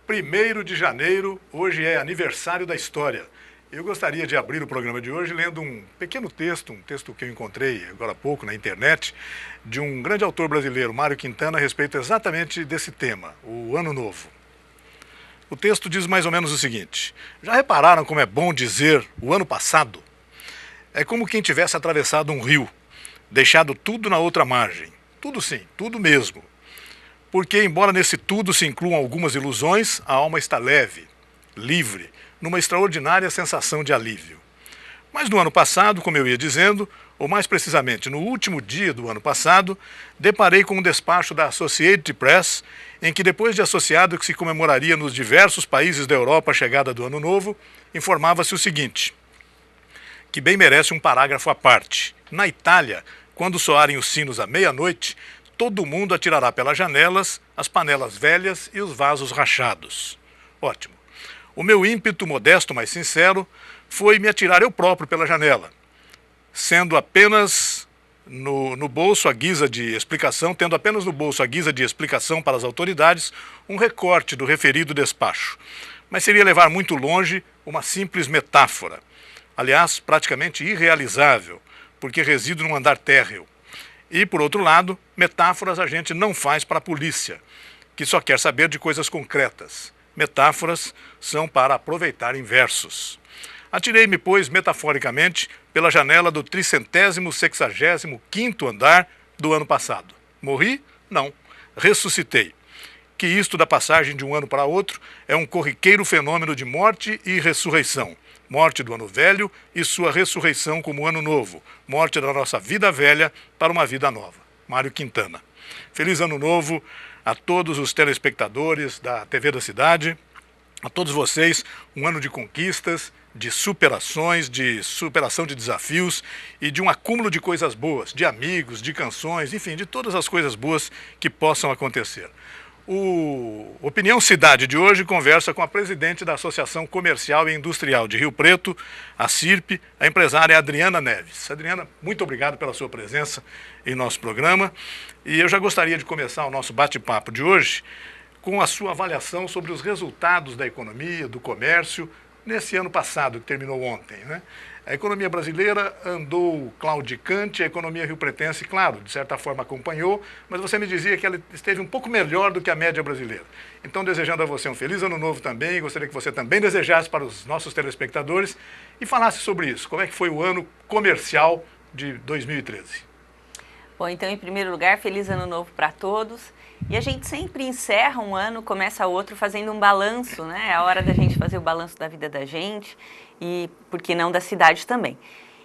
1º de janeiro, hoje é aniversário da história. Eu gostaria de abrir o programa de hoje lendo um pequeno texto, um texto que eu encontrei agora há pouco na internet, de um grande autor brasileiro, Mário Quintana, a respeito exatamente desse tema, o Ano Novo. O texto diz mais ou menos o seguinte: já repararam como é bom dizer o ano passado? É como quem tivesse atravessado um rio, deixado tudo na outra margem. Tudo sim, tudo mesmo. Porque, embora nesse tudo se incluam algumas ilusões, a alma está leve, livre, numa extraordinária sensação de alívio. Mas no ano passado, como eu ia dizendo, ou mais precisamente no último dia do ano passado, deparei com um despacho da Associated Press, em que, depois de associado que se comemoraria nos diversos países da Europa a chegada do Ano Novo, informava-se o seguinte, que bem merece um parágrafo à parte. Na Itália, quando soarem os sinos à meia-noite, todo mundo atirará pelas janelas as panelas velhas e os vasos rachados. Ótimo. O meu ímpeto modesto, mas sincero, foi me atirar eu próprio pela janela, sendo apenas no bolso a guisa de explicação, tendo apenas no bolso a guisa de explicação para as autoridades um recorte do referido despacho. Mas seria levar muito longe uma simples metáfora. Aliás, praticamente irrealizável, porque resido num andar térreo. E, por outro lado, metáforas a gente não faz para a polícia, que só quer saber de coisas concretas. Metáforas são para aproveitar versos. Atirei-me, pois, metaforicamente, pela janela do 365º andar do ano passado. Morri? Não. Ressuscitei. Que isto da passagem de um ano para outro é um corriqueiro fenômeno de morte e ressurreição. Morte do ano velho e sua ressurreição como ano novo. Morte da nossa vida velha para uma vida nova. Mário Quintana. Feliz ano novo a todos os telespectadores da TV da Cidade, a todos vocês, um ano de conquistas, de superações, de superação de desafios e de um acúmulo de coisas boas, de amigos, de canções, enfim, de todas as coisas boas que possam acontecer. O Opinião Cidade de hoje conversa com a presidente da Associação Comercial e Industrial de Rio Preto, a CIRP, a empresária Adriana Neves. Adriana, muito obrigado pela sua presença em nosso programa. E eu já gostaria de começar o nosso bate-papo de hoje com a sua avaliação sobre os resultados da economia, do comércio, nesse ano passado, que terminou ontem, né? A economia brasileira andou claudicante, a economia riopretense, claro, de certa forma acompanhou, mas você me dizia que ela esteve um pouco melhor do que a média brasileira. Então, desejando a você um feliz ano novo também, gostaria que você também desejasse para os nossos telespectadores e falasse sobre isso. Como é que foi o ano comercial de 2013? Bom, então, em primeiro lugar, feliz ano novo para todos. E a gente sempre encerra um ano, começa outro fazendo um balanço, né? É a hora da gente fazer o balanço da vida da gente e, por que não, da cidade também.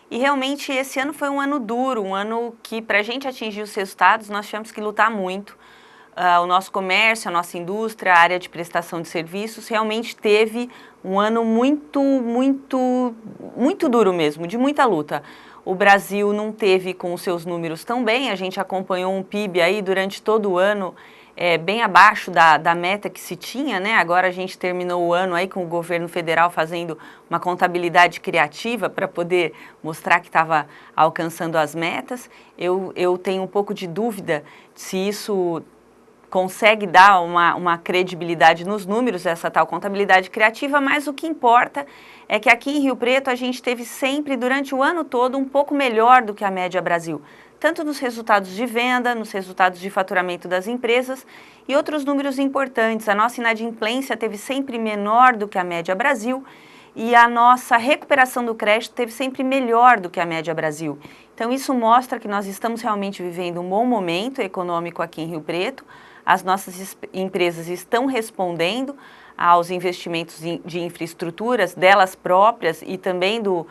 E realmente esse ano foi um ano duro, um ano que para a gente atingir os resultados nós tivemos que lutar muito. O nosso comércio, a nossa indústria, a área de prestação de serviços realmente teve um ano muito duro mesmo, de muita luta. O Brasil não teve com os seus números tão bem, a gente acompanhou um PIB aí durante todo o ano bem abaixo da meta que se tinha, né? Agora a gente terminou o ano aí com o governo federal fazendo uma contabilidade criativa para poder mostrar que estava alcançando as metas. Eu tenho um pouco de dúvida se isso consegue dar uma credibilidade nos números, essa tal contabilidade criativa, mas o que importa é que aqui em Rio Preto a gente teve sempre, durante o ano todo, um pouco melhor do que a média Brasil, tanto nos resultados de venda, nos resultados de faturamento das empresas e outros números importantes. A nossa inadimplência teve sempre menor do que a média Brasil e a nossa recuperação do crédito teve sempre melhor do que a média Brasil. Então isso mostra que nós estamos realmente vivendo um bom momento econômico aqui em Rio Preto. As nossas empresas estão respondendo aos investimentos de infraestruturas delas próprias e também dos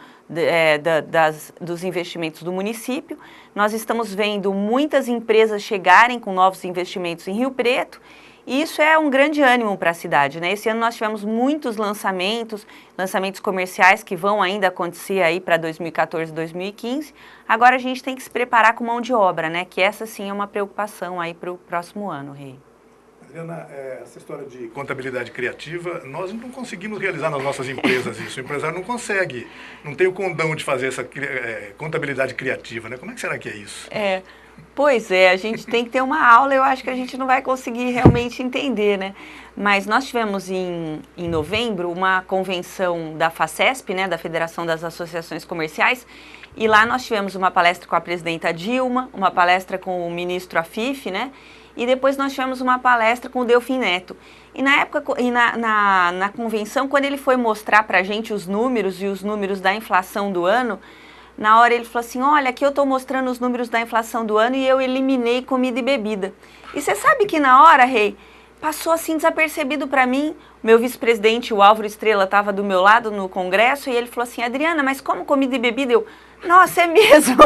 investimentos do município. Nós estamos vendo muitas empresas chegarem com novos investimentos em Rio Preto e isso é um grande ânimo para a cidade, né? Esse ano nós tivemos muitos lançamentos comerciais que vão ainda acontecer aí para 2014 e 2015. Agora a gente tem que se preparar com mão de obra, né? Que essa sim é uma preocupação aí para o próximo ano, Rei. Adriana, essa história de contabilidade criativa, nós não conseguimos realizar nas nossas empresas isso. O empresário não consegue, não tem o condão de fazer essa contabilidade criativa, né? Como é que será que é isso? Pois é, a gente tem que ter uma aula, eu acho que a gente não vai conseguir realmente entender, né? Mas nós tivemos em novembro uma convenção da FACESP, né, da Federação das Associações Comerciais, e lá nós tivemos uma palestra com a presidenta Dilma, uma palestra com o ministro Afif, né? E depois nós tivemos uma palestra com o Delfim Neto. E na época, na convenção, quando ele foi mostrar para a gente os números e os números da inflação do ano, na hora ele falou assim, olha, aqui eu estou mostrando os números da inflação do ano e eu eliminei comida e bebida. E você sabe que na hora, Rei, passou assim desapercebido para mim, meu vice-presidente, o Álvaro Estrela, estava do meu lado no congresso e ele falou assim, Adriana, mas como comida e bebida? Eu, nossa, é mesmo,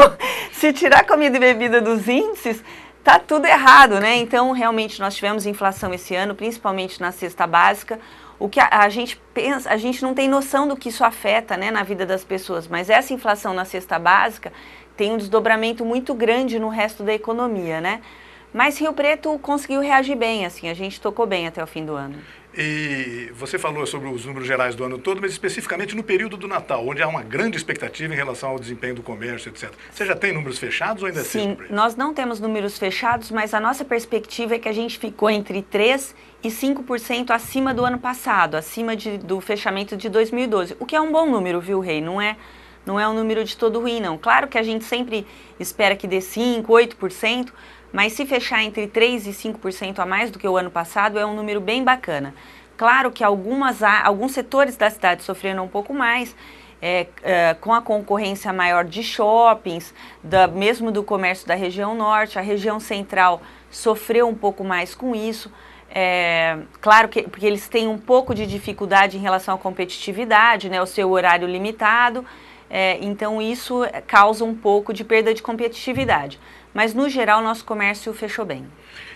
se tirar comida e bebida dos índices, tá tudo errado, né? Então, realmente, nós tivemos inflação esse ano, principalmente na cesta básica. O que a gente pensa, a gente não tem noção do que isso afeta, né, na vida das pessoas, mas essa inflação na cesta básica tem um desdobramento muito grande no resto da economia, né? Mas Rio Preto conseguiu reagir bem, assim, a gente tocou bem até o fim do ano. E você falou sobre os números gerais do ano todo, mas especificamente no período do Natal, onde há uma grande expectativa em relação ao desempenho do comércio, etc. Você já tem números fechados ou ainda é cedo? Sim, nós não temos números fechados, mas a nossa perspectiva é que a gente ficou entre 3% e 5% acima do ano passado, acima do fechamento de 2012, o que é um bom número, viu, Rei? Não é um número de todo ruim, não. Claro que a gente sempre espera que dê 5%, 8%, mas se fechar entre 3% e 5% a mais do que o ano passado, é um número bem bacana. Claro que alguns setores da cidade sofreram um pouco mais, com a concorrência maior de shoppings, mesmo do comércio da região norte, a região central sofreu um pouco mais com isso. Claro que porque eles têm um pouco de dificuldade em relação à competitividade, né, o seu horário limitado, então isso causa um pouco de perda de competitividade. Mas, no geral, nosso comércio fechou bem.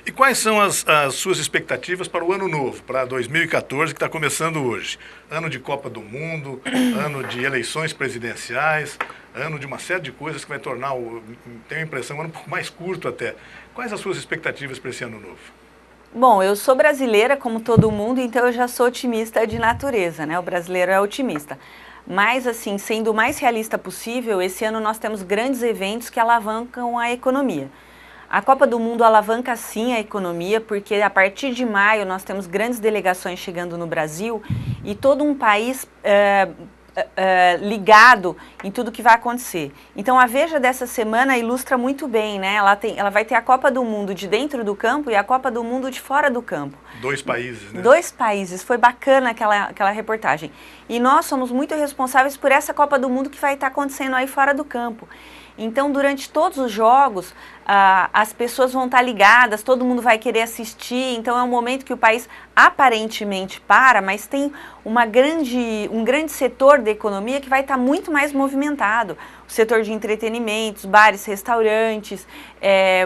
E quais são as suas expectativas para o ano novo, para 2014, que está começando hoje? Ano de Copa do Mundo, ano de eleições presidenciais, ano de uma série de coisas que vai tornar, tenho a impressão, um ano um pouco mais curto até. Quais as suas expectativas para esse ano novo? Bom, eu sou brasileira, como todo mundo, então eu já sou otimista de natureza, né? O brasileiro é otimista. Mas, assim, sendo o mais realista possível, esse ano nós temos grandes eventos que alavancam a economia. A Copa do Mundo alavanca sim a economia, porque a partir de maio nós temos grandes delegações chegando no Brasil e todo um país ligado em tudo que vai acontecer. Então a Veja dessa semana ilustra muito bem, né? Ela vai ter a Copa do Mundo de dentro do campo e a Copa do Mundo de fora do campo. 2 países, né? 2 países, foi bacana aquela reportagem. E nós somos muito responsáveis por essa Copa do Mundo que vai estar acontecendo aí fora do campo. Então, durante todos os jogos, as pessoas vão estar ligadas, todo mundo vai querer assistir. Então, é um momento que o país aparentemente para, mas tem um grande setor da economia que vai estar muito mais movimentado. O setor de entretenimentos, bares, restaurantes,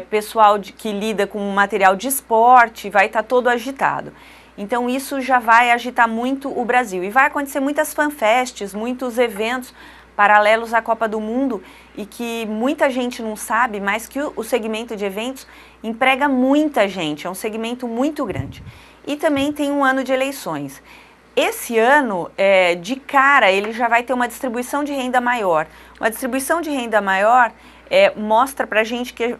pessoal que lida com material de esporte, vai estar todo agitado. Então, isso já vai agitar muito o Brasil. E vai acontecer muitas fanfests, muitos eventos paralelos à Copa do Mundo e que muita gente não sabe, mas que o segmento de eventos emprega muita gente, é um segmento muito grande. E também tem um ano de eleições. Esse ano, de cara, ele já vai ter uma distribuição de renda maior. Uma distribuição de renda maior mostra pra gente que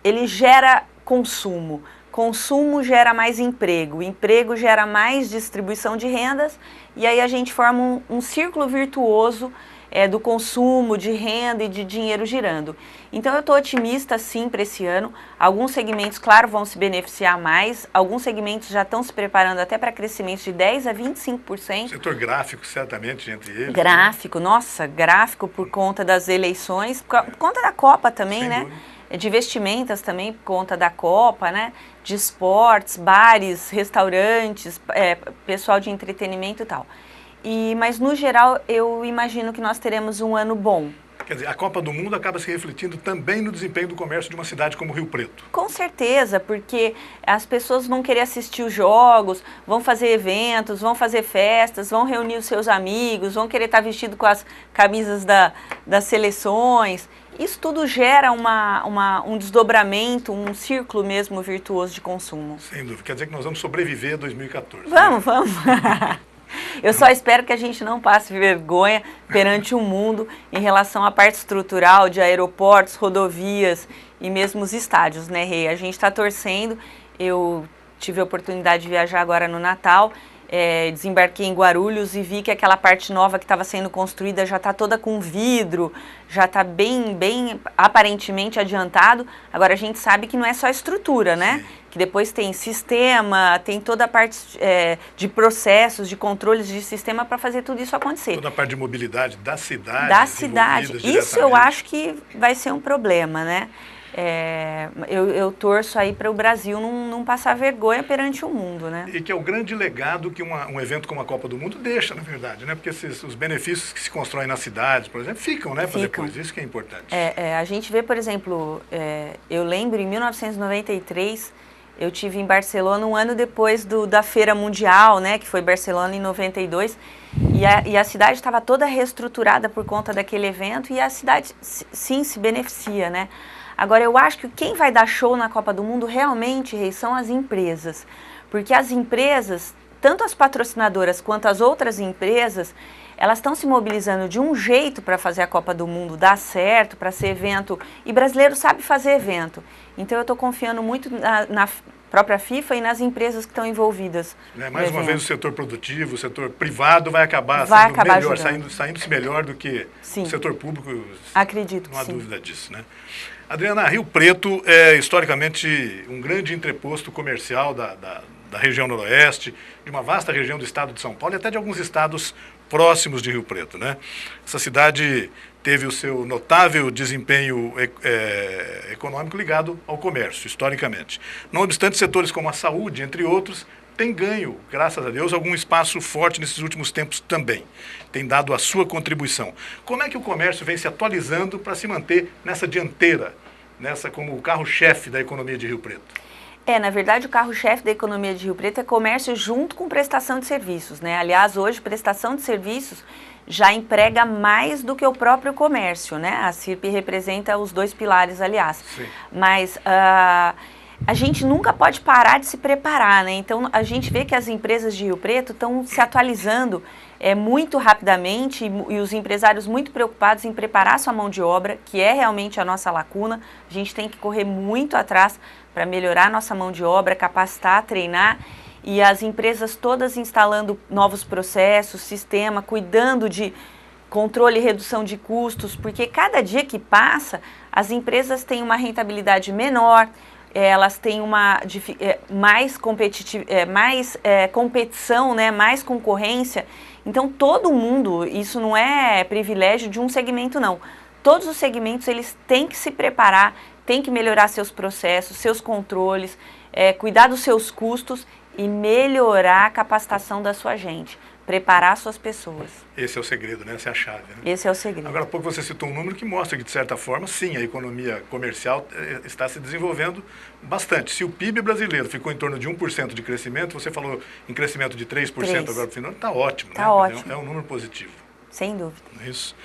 ele gera consumo. Consumo gera mais emprego, emprego gera mais distribuição de rendas e aí a gente forma um círculo virtuoso do consumo, de renda e de dinheiro girando. Então eu estou otimista sim para esse ano. Alguns segmentos, claro, vão se beneficiar mais, alguns segmentos já estão se preparando até para crescimentos de 10% a 25%. O setor gráfico, certamente, entre eles. Gráfico, nossa, gráfico por conta das eleições, por conta da Copa também, Sem né? dúvida. De vestimentas também por conta da Copa, né? De esportes, bares, restaurantes, pessoal de entretenimento e tal. Mas no geral eu imagino que nós teremos um ano bom. Quer dizer, a Copa do Mundo acaba se refletindo também no desempenho do comércio de uma cidade como Rio Preto. Com certeza, porque as pessoas vão querer assistir os jogos, vão fazer eventos, vão fazer festas, vão reunir os seus amigos, vão querer estar vestido com as camisas das seleções. Isso tudo gera um desdobramento, um círculo mesmo virtuoso de consumo. Sem dúvida. Quer dizer que nós vamos sobreviver a 2014. Vamos, né? Vamos. Eu só espero que a gente não passe vergonha perante o mundo em relação à parte estrutural de aeroportos, rodovias e mesmo os estádios, né, Rei? A gente está torcendo. Eu tive a oportunidade de viajar agora no Natal, desembarquei em Guarulhos e vi que aquela parte nova que estava sendo construída já está toda com vidro, já está bem aparentemente adiantado. Agora a gente sabe que não é só estrutura, né? Sim. Que depois tem sistema, tem toda a parte de processos, de controles de sistema para fazer tudo isso acontecer. Toda a parte de mobilidade da cidade. Da cidade. Isso eu acho que vai ser um problema, né? Eu torço aí para o Brasil não passar vergonha perante o mundo, né? E que é o grande legado que um evento como a Copa do Mundo deixa, na verdade, né? Porque os benefícios que se constroem nas cidades, por exemplo, ficam, né? Para depois, isso que é importante. A gente vê, por exemplo, eu lembro em 1993, eu tive em Barcelona um ano depois da Feira Mundial, né? Que foi Barcelona em 92, e a cidade estava toda reestruturada por conta daquele evento, e a cidade, sim, se beneficia, né? Agora, eu acho que quem vai dar show na Copa do Mundo realmente, Rei, são as empresas. Porque as empresas, tanto as patrocinadoras quanto as outras empresas, elas estão se mobilizando de um jeito para fazer a Copa do Mundo dar certo, para ser evento. E brasileiro sabe fazer evento. Então, eu estou confiando muito na própria FIFA e nas empresas que estão envolvidas. Mais uma vez, o setor produtivo, o setor privado vai acabar saindo-se melhor do que o setor público. Acredito que sim. Não há dúvida disso, né? Adriana, Rio Preto é historicamente um grande entreposto comercial da região noroeste, de uma vasta região do estado de São Paulo e até de alguns estados próximos de Rio Preto, né? Essa cidade teve o seu notável desempenho econômico ligado ao comércio, historicamente. Não obstante, setores como a saúde, entre outros, tem ganho, graças a Deus, algum espaço forte nesses últimos tempos também. Tem dado a sua contribuição. Como é que o comércio vem se atualizando para se manter nessa dianteira, como o carro-chefe da economia de Rio Preto? Na verdade, o carro-chefe da economia de Rio Preto é comércio junto com prestação de serviços, né? Aliás, hoje, prestação de serviços já emprega mais do que o próprio comércio, né? A CIRP representa os dois pilares, aliás. Sim. Mas a gente nunca pode parar de se preparar, né? Então, a gente vê que as empresas de Rio Preto estão se atualizando muito rapidamente e os empresários muito preocupados em preparar sua mão de obra, que é realmente a nossa lacuna. A gente tem que correr muito atrás para melhorar a nossa mão de obra, capacitar, treinar, e as empresas todas instalando novos processos, sistema, cuidando de controle e redução de custos, porque cada dia que passa, as empresas têm uma rentabilidade menor, elas têm mais competição, né, mais concorrência. Então, todo mundo, isso não é privilégio de um segmento, não. Todos os segmentos, eles têm que se preparar, têm que melhorar seus processos, seus controles, cuidar dos seus custos e melhorar a capacitação da sua gente, preparar suas pessoas. Esse é o segredo, né? Essa é a chave, né? Esse é o segredo. Agora há pouco você citou um número que mostra que, de certa forma, sim, a economia comercial está se desenvolvendo bastante. Se o PIB brasileiro ficou em torno de 1% de crescimento, você falou em crescimento de 3% agora no final, está ótimo, né? Ótimo. É um número positivo. Sem dúvida. Isso.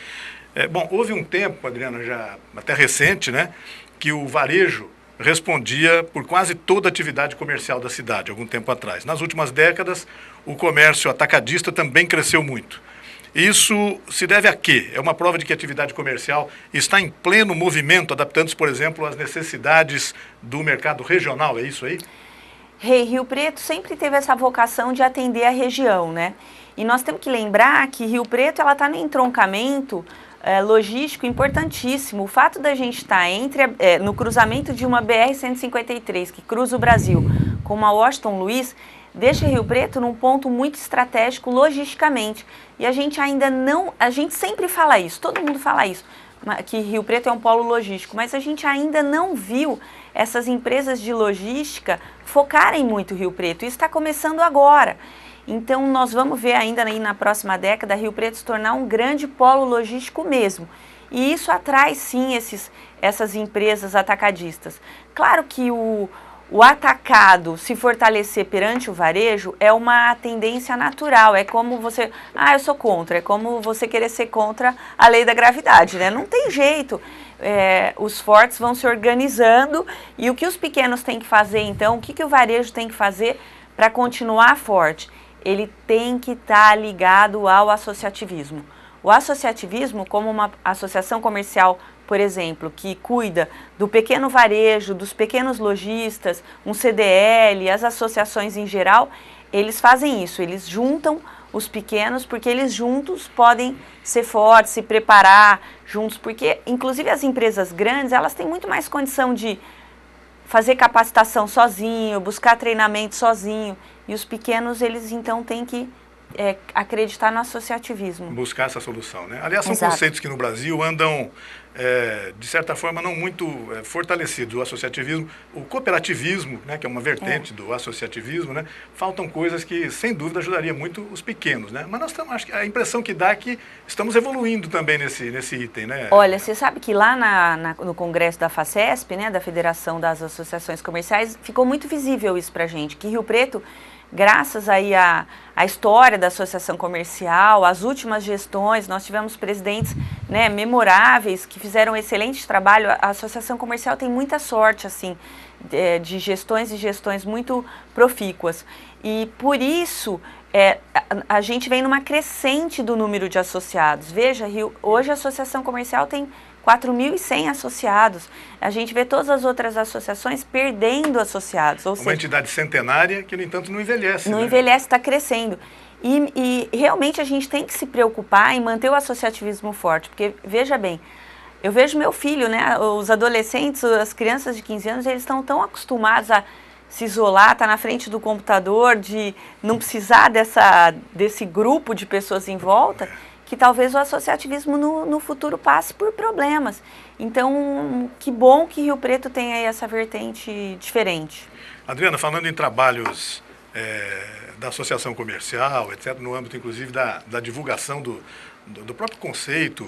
Bom, houve um tempo, Adriana, já até recente, né, que o varejo respondia por quase toda a atividade comercial da cidade, algum tempo atrás. Nas últimas décadas, o comércio atacadista também cresceu muito. Isso se deve a quê? É uma prova de que a atividade comercial está em pleno movimento, adaptando-se, por exemplo, às necessidades do mercado regional, é isso aí? Rio Preto sempre teve essa vocação de atender a região, né? E nós temos que lembrar que Rio Preto está no entroncamento logístico importantíssimo. O fato da gente estar no cruzamento de uma BR-153, que cruza o Brasil, com uma Washington Luiz, deixa Rio Preto num ponto muito estratégico logisticamente. E a gente sempre fala isso, todo mundo fala isso, que Rio Preto é um polo logístico, mas a gente ainda não viu essas empresas de logística focarem muito Rio Preto. Isso está começando agora. Então, nós vamos ver ainda aí na próxima década Rio Preto se tornar um grande polo logístico mesmo. E isso atrai, sim, essas empresas atacadistas. Claro que o atacado se fortalecer perante o varejo é uma tendência natural. É como você... eu sou contra. É como você querer ser contra a lei da gravidade, né? Não tem jeito. Os fortes vão se organizando e o que os pequenos têm que fazer, então, o que o varejo tem que fazer para continuar forte? Ele tem que estar ligado ao associativismo. O associativismo, como uma associação comercial por exemplo, que cuida do pequeno varejo, dos pequenos lojistas, um CDL, as associações em geral, eles fazem isso, eles juntam os pequenos, porque eles juntos podem ser fortes, se preparar juntos, porque inclusive as empresas grandes, elas têm muito mais condição de fazer capacitação sozinho, buscar treinamento sozinho, e os pequenos, eles então têm que acreditar no associativismo. Buscar essa solução, né? Aliás, são Exato. conceitos que no Brasil andam, de certa forma, não muito fortalecidos. O associativismo, o cooperativismo, né, que é uma vertente do associativismo, né? Faltam coisas que, sem dúvida, ajudaria muito os pequenos, né? Mas nós estamos, acho que a impressão que dá é que estamos evoluindo também nesse item, né? Olha, você sabe que lá no congresso da FACESP, né, da Federação das Associações Comerciais, ficou muito visível isso pra gente, que Rio Preto, graças aí à história da associação comercial, às últimas gestões, nós tivemos presidentes, né, memoráveis que fizeram um excelente trabalho. A associação comercial tem muita sorte, assim, de gestões e gestões muito profícuas. E por isso a gente vem numa crescente do número de associados. Veja, hoje a associação comercial tem 4.100 associados. A gente vê todas as outras associações perdendo associados. Ou uma entidade centenária que, no entanto, não envelhece. Não né? envelhece, está crescendo. E realmente a gente tem que se preocupar em manter o associativismo forte, porque, veja bem, eu vejo meu filho, né, os adolescentes, as crianças de 15 anos, eles estão tão acostumados a se isolar, estar na frente do computador, de não precisar desse grupo de pessoas em volta, que talvez o associativismo no futuro passe por problemas. Então, que bom que Rio Preto tem aí essa vertente diferente. Adriana, falando em trabalhos da associação comercial, etc., no âmbito, inclusive, da divulgação do próprio conceito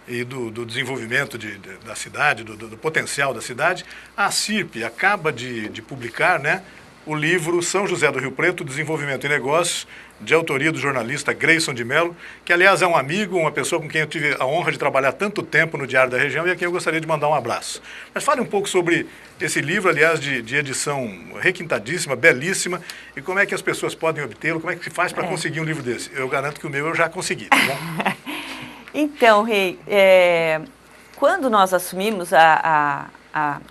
e do desenvolvimento da cidade, do potencial da cidade, a CIRP acaba de publicar, né, o livro São José do Rio Preto, Desenvolvimento e Negócios, de autoria do jornalista Grayson de Mello, que, aliás, é um amigo, uma pessoa com quem eu tive a honra de trabalhar tanto tempo no Diário da Região e a quem eu gostaria de mandar um abraço. Mas fale um pouco sobre esse livro, aliás, de edição requintadíssima, belíssima, e como é que as pessoas podem obtê-lo, como é que se faz para conseguir um livro desse. Eu garanto que o meu eu já consegui, tá bom? Então, Rei, quando nós assumimos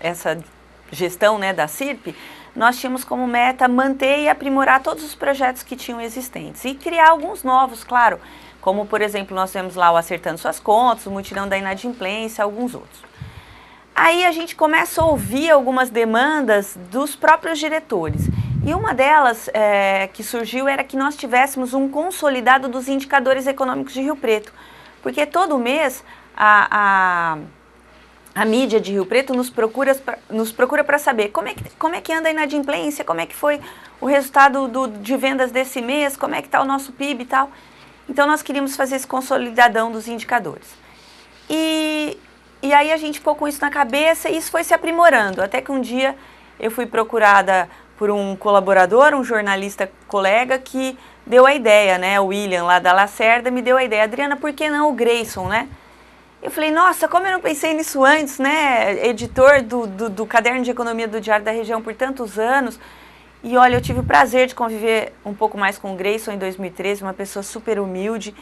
essa gestão, né, da CIRP, nós tínhamos como meta manter e aprimorar todos os projetos que tinham existentes e criar alguns novos, claro, como, por exemplo, nós temos lá o Acertando Suas Contas, o Mutirão da Inadimplência, alguns outros. Aí a gente começa a ouvir algumas demandas dos próprios diretores. E uma delas que surgiu era que nós tivéssemos um consolidado dos indicadores econômicos de Rio Preto. Porque todo mês a mídia de Rio Preto nos procura para saber como é que anda a inadimplência, como é que foi o resultado de vendas desse mês, como é que está o nosso PIB e tal. Então nós queríamos fazer esse consolidadão dos indicadores. E aí a gente ficou com isso na cabeça e isso foi se aprimorando. Até que um dia eu fui procurada por um colaborador, um jornalista colega, que deu a ideia, né? O William lá da Lacerda me deu a ideia. Adriana, por que não o Grayson, né? Eu falei, nossa, como eu não pensei nisso antes, né? Editor do Caderno de Economia do Diário da Região por tantos anos. E olha, eu tive o prazer de conviver um pouco mais com o Grayson em 2013, uma pessoa super humilde.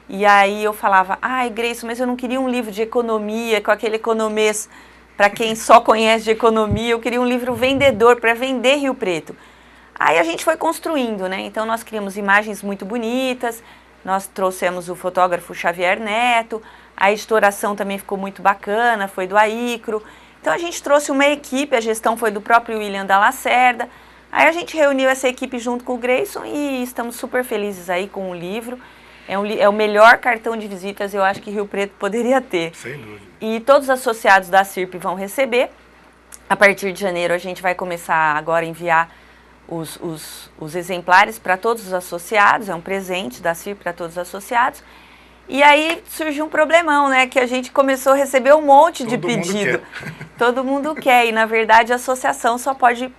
E aí eu falava, ai, Grayson, mas eu não queria um livro de economia, com aquele economês para quem só conhece de economia, eu queria um livro vendedor, para vender Rio Preto. Aí a gente foi construindo, né? Então nós criamos imagens muito bonitas, nós trouxemos o fotógrafo Xavier Neto, a editoração também ficou muito bacana, foi do Aicro. Então a gente trouxe uma equipe, a gestão foi do próprio William da Lacerda. Aí a gente reuniu essa equipe junto com o Grayson e estamos super felizes aí com o livro. É o melhor cartão de visitas, eu acho que Rio Preto poderia ter. Sem dúvida. E todos os associados da CIRP vão receber. A partir de janeiro a gente vai começar agora a enviar os exemplares para todos os associados, é um presente da CIRP para todos os associados. E aí surgiu um problemão, né, que a gente começou a receber um monte de pedido. Todo mundo quer, e na verdade a associação só pode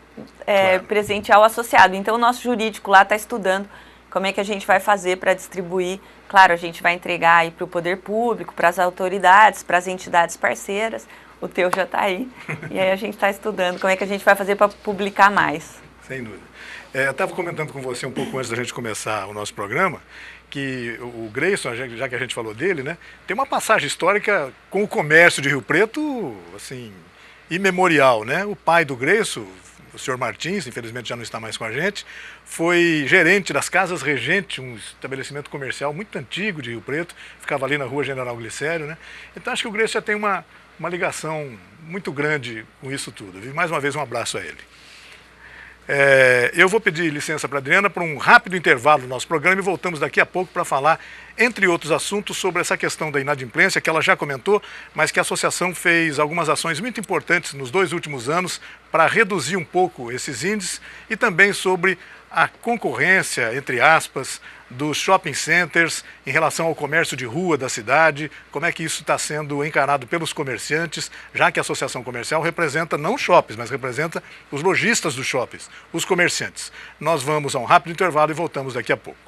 claro, presentear o associado. Então o nosso jurídico lá está estudando como é que a gente vai fazer para distribuir. Claro, a gente vai entregar aí para o poder público, para as autoridades, para as entidades parceiras. O teu já está aí. E aí a gente está estudando como é que a gente vai fazer para publicar mais. Sem dúvida. Eu estava comentando com você um pouco antes da gente começar o nosso programa, que o Grayson, já que a gente falou dele, né, tem uma passagem histórica com o comércio de Rio Preto, assim, imemorial, né? O pai do Grayson, o senhor Martins, infelizmente já não está mais com a gente, foi gerente das Casas Regente, um estabelecimento comercial muito antigo de Rio Preto, ficava ali na rua General Glicério, né? Então acho que o Grayson já tem uma ligação muito grande com isso tudo. Mais uma vez um abraço a ele. Eu vou pedir licença para a Adriana para um rápido intervalo no nosso programa e voltamos daqui a pouco para falar, entre outros assuntos, sobre essa questão da inadimplência, que ela já comentou, mas que a associação fez algumas ações muito importantes nos 2 últimos anos para reduzir um pouco esses índices e também sobre a concorrência, entre aspas, dos shopping centers em relação ao comércio de rua da cidade, como é que isso está sendo encarado pelos comerciantes, já que a associação comercial representa não shoppings, mas representa os lojistas dos shoppings, os comerciantes. Nós vamos a um rápido intervalo e voltamos daqui a pouco.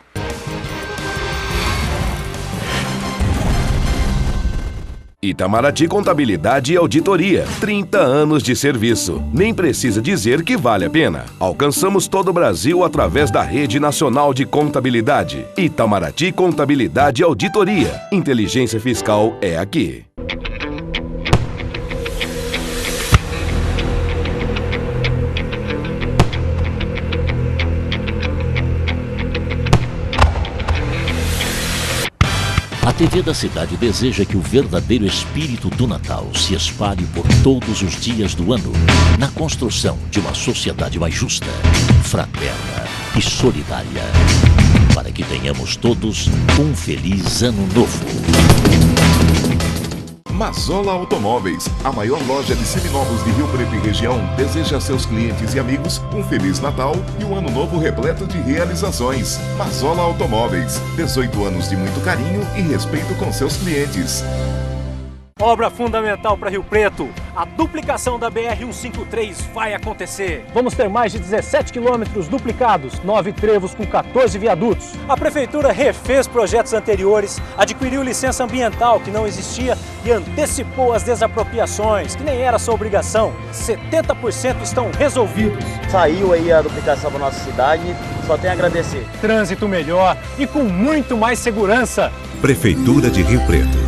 Itamaraty Contabilidade e Auditoria. 30 anos de serviço. Nem precisa dizer que vale a pena. Alcançamos todo o Brasil através da Rede Nacional de Contabilidade. Itamaraty Contabilidade e Auditoria. Inteligência fiscal é aqui. A TV da cidade deseja que o verdadeiro espírito do Natal se espalhe por todos os dias do ano, na construção de uma sociedade mais justa, fraterna e solidária, para que tenhamos todos um feliz ano novo. Mazola Automóveis, a maior loja de seminovos de Rio Preto e região, deseja a seus clientes e amigos um Feliz Natal e um ano novo repleto de realizações. Mazola Automóveis, 18 anos de muito carinho e respeito com seus clientes. Obra fundamental para Rio Preto. A duplicação da BR-153 vai acontecer. Vamos ter mais de 17 quilômetros duplicados, 9 trevos com 14 viadutos. A Prefeitura refez projetos anteriores, adquiriu licença ambiental que não existia e antecipou as desapropriações, que nem era sua obrigação. 70% estão resolvidos. Saiu aí a duplicação para nossa cidade, só tem a agradecer. Trânsito melhor e com muito mais segurança. Prefeitura de Rio Preto.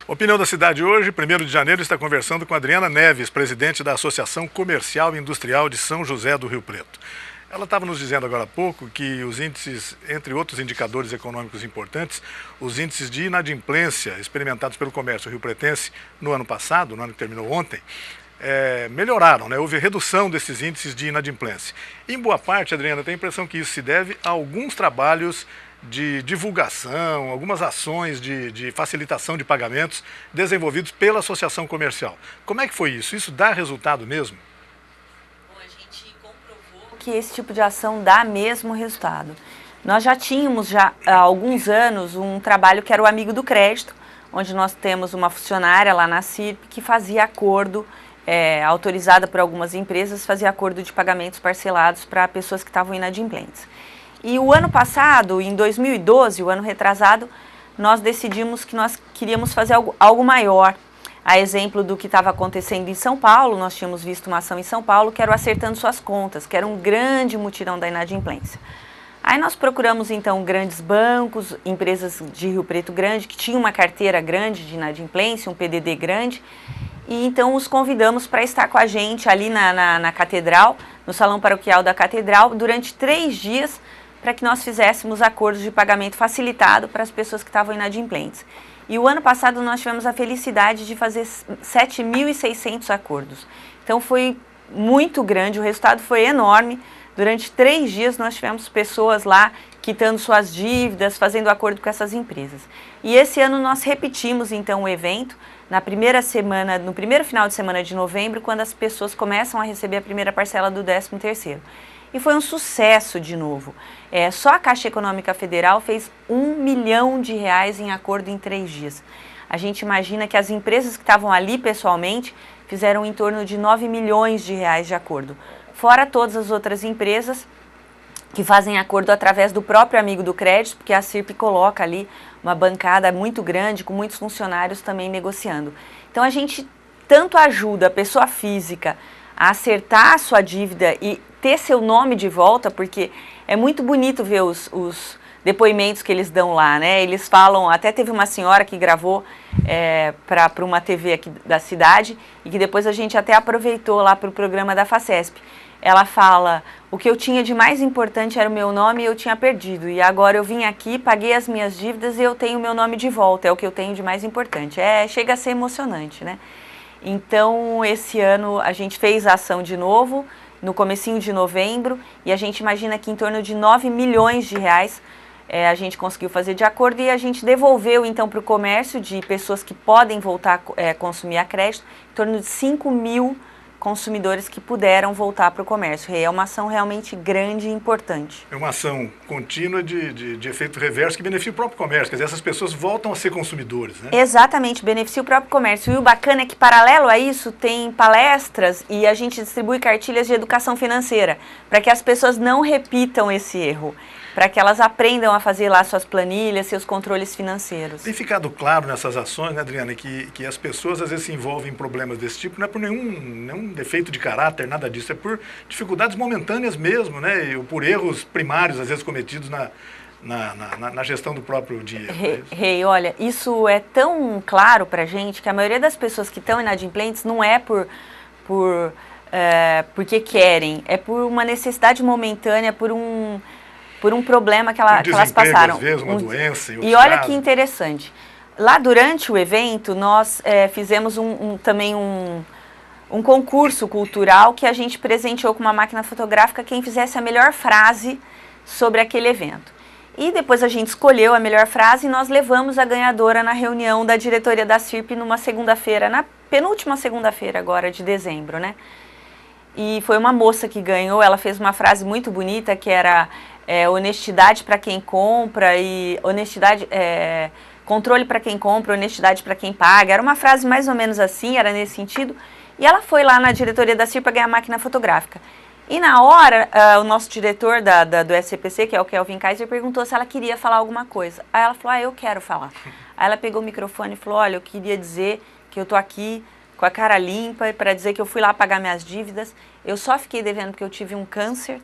Opinião da Cidade hoje, 1º de janeiro, está conversando com Adriana Neves, presidente da Associação Comercial e Industrial de São José do Rio Preto. Ela estava nos dizendo agora há pouco que os índices, entre outros indicadores econômicos importantes, os índices de inadimplência experimentados pelo comércio rio-pretense no ano passado, no ano que terminou ontem, melhoraram, né? Houve redução desses índices de inadimplência. Em boa parte, Adriana, tem a impressão que isso se deve a alguns trabalhos de divulgação, algumas ações de facilitação de pagamentos desenvolvidos pela associação comercial. Como é que foi isso? Isso dá resultado mesmo? Bom, a gente comprovou que esse tipo de ação dá mesmo resultado. Nós já tínhamos há alguns anos um trabalho que era o Amigo do Crédito, onde nós temos uma funcionária lá na CIRP que fazia acordo, autorizada por algumas empresas, fazia acordo de pagamentos parcelados para pessoas que estavam inadimplentes. E o ano passado, em 2012, o ano retrasado, nós decidimos que nós queríamos fazer algo maior. A exemplo do que estava acontecendo em São Paulo, nós tínhamos visto uma ação em São Paulo que era o Acertando Suas Contas, que era um grande mutirão da inadimplência. Aí nós procuramos então grandes bancos, empresas de Rio Preto grande, que tinham uma carteira grande de inadimplência, um PDD grande, e então os convidamos para estar com a gente ali na Catedral, no Salão Paroquial da Catedral, durante 3 dias, para que nós fizéssemos acordos de pagamento facilitado para as pessoas que estavam inadimplentes. E o ano passado nós tivemos a felicidade de fazer 7.600 acordos. Então foi muito grande, o resultado foi enorme. Durante 3 dias nós tivemos pessoas lá quitando suas dívidas, fazendo acordo com essas empresas. E esse ano nós repetimos então o evento no primeiro final de semana de novembro, quando as pessoas começam a receber a primeira parcela do 13º. E foi um sucesso de novo. Só a Caixa Econômica Federal fez R$1 milhão em acordo em 3 dias. A gente imagina que as empresas que estavam ali pessoalmente fizeram em torno de R$9 milhões de acordo. Fora todas as outras empresas que fazem acordo através do próprio Amigo do Crédito, porque a CIRP coloca ali uma bancada muito grande, com muitos funcionários também negociando. Então a gente tanto ajuda a pessoa física a acertar a sua dívida e ter seu nome de volta, porque é muito bonito ver os depoimentos que eles dão lá, né? Eles falam, até teve uma senhora que gravou para uma TV aqui da cidade e que depois a gente até aproveitou lá para o programa da Facesp. Ela fala, o que eu tinha de mais importante era o meu nome e eu tinha perdido. E agora eu vim aqui, paguei as minhas dívidas e eu tenho o meu nome de volta, é o que eu tenho de mais importante. Chega a ser emocionante, né? Então, esse ano a gente fez a ação de novo, no comecinho de novembro, e a gente imagina que em torno de 9 milhões de reais a gente conseguiu fazer de acordo e a gente devolveu então para o comércio de pessoas que podem voltar a consumir a crédito, em torno de 5 mil consumidores que puderam voltar para o comércio. É uma ação realmente grande e importante. É uma ação contínua de efeito reverso que beneficia o próprio comércio, quer dizer, essas pessoas voltam a ser consumidores, né? Exatamente, beneficia o próprio comércio. E o bacana é que, paralelo a isso, tem palestras e a gente distribui cartilhas de educação financeira, para que as pessoas não repitam esse erro, para que elas aprendam a fazer lá suas planilhas, seus controles financeiros. Tem ficado claro nessas ações, né, Adriana, que as pessoas às vezes se envolvem em problemas desse tipo, não é por nenhum defeito de caráter, nada disso, é por dificuldades momentâneas mesmo, né, e por erros primários, às vezes cometidos na gestão do próprio dinheiro. Olha, isso é tão claro pra gente que a maioria das pessoas que estão inadimplentes não é porque querem, é por uma necessidade momentânea, por um problema que elas passaram. Às vezes, uma doença. E olha que interessante. Lá durante o evento, nós fizemos também um concurso cultural que a gente presenteou com uma máquina fotográfica quem fizesse a melhor frase sobre aquele evento. E depois a gente escolheu a melhor frase e nós levamos a ganhadora na reunião da diretoria da CIRP numa segunda-feira, na penúltima segunda-feira agora de dezembro, né? E foi uma moça que ganhou, ela fez uma frase muito bonita que era... honestidade para quem compra e controle para quem compra, honestidade para quem paga. Era uma frase mais ou menos assim, era nesse sentido. E ela foi lá na diretoria da CIR para ganhar a máquina fotográfica. E na hora, o nosso diretor do SCPC, que é o Kelvin Kaiser, perguntou se ela queria falar alguma coisa. Aí ela falou, eu quero falar. Aí ela pegou o microfone e falou, olha, eu queria dizer que eu tô aqui com a cara limpa para dizer que eu fui lá pagar minhas dívidas. Eu só fiquei devendo porque eu tive um câncer.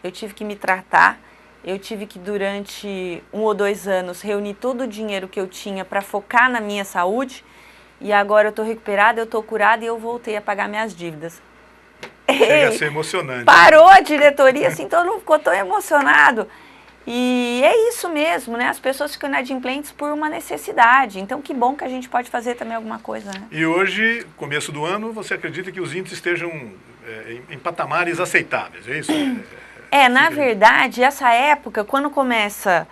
Eu tive que me tratar, eu tive que durante 1 ou 2 anos reunir todo o dinheiro que eu tinha para focar na minha saúde e agora eu estou recuperada, eu estou curada e eu voltei a pagar minhas dívidas. Chega a ser emocionante. Parou a diretoria, assim, todo mundo ficou tão emocionado. E é isso mesmo, né? As pessoas ficam inadimplentes por uma necessidade. Então, que bom que a gente pode fazer também alguma coisa, né? E hoje, começo do ano, você acredita que os índices estejam em patamares aceitáveis, é isso? Na verdade, essa época, quando começa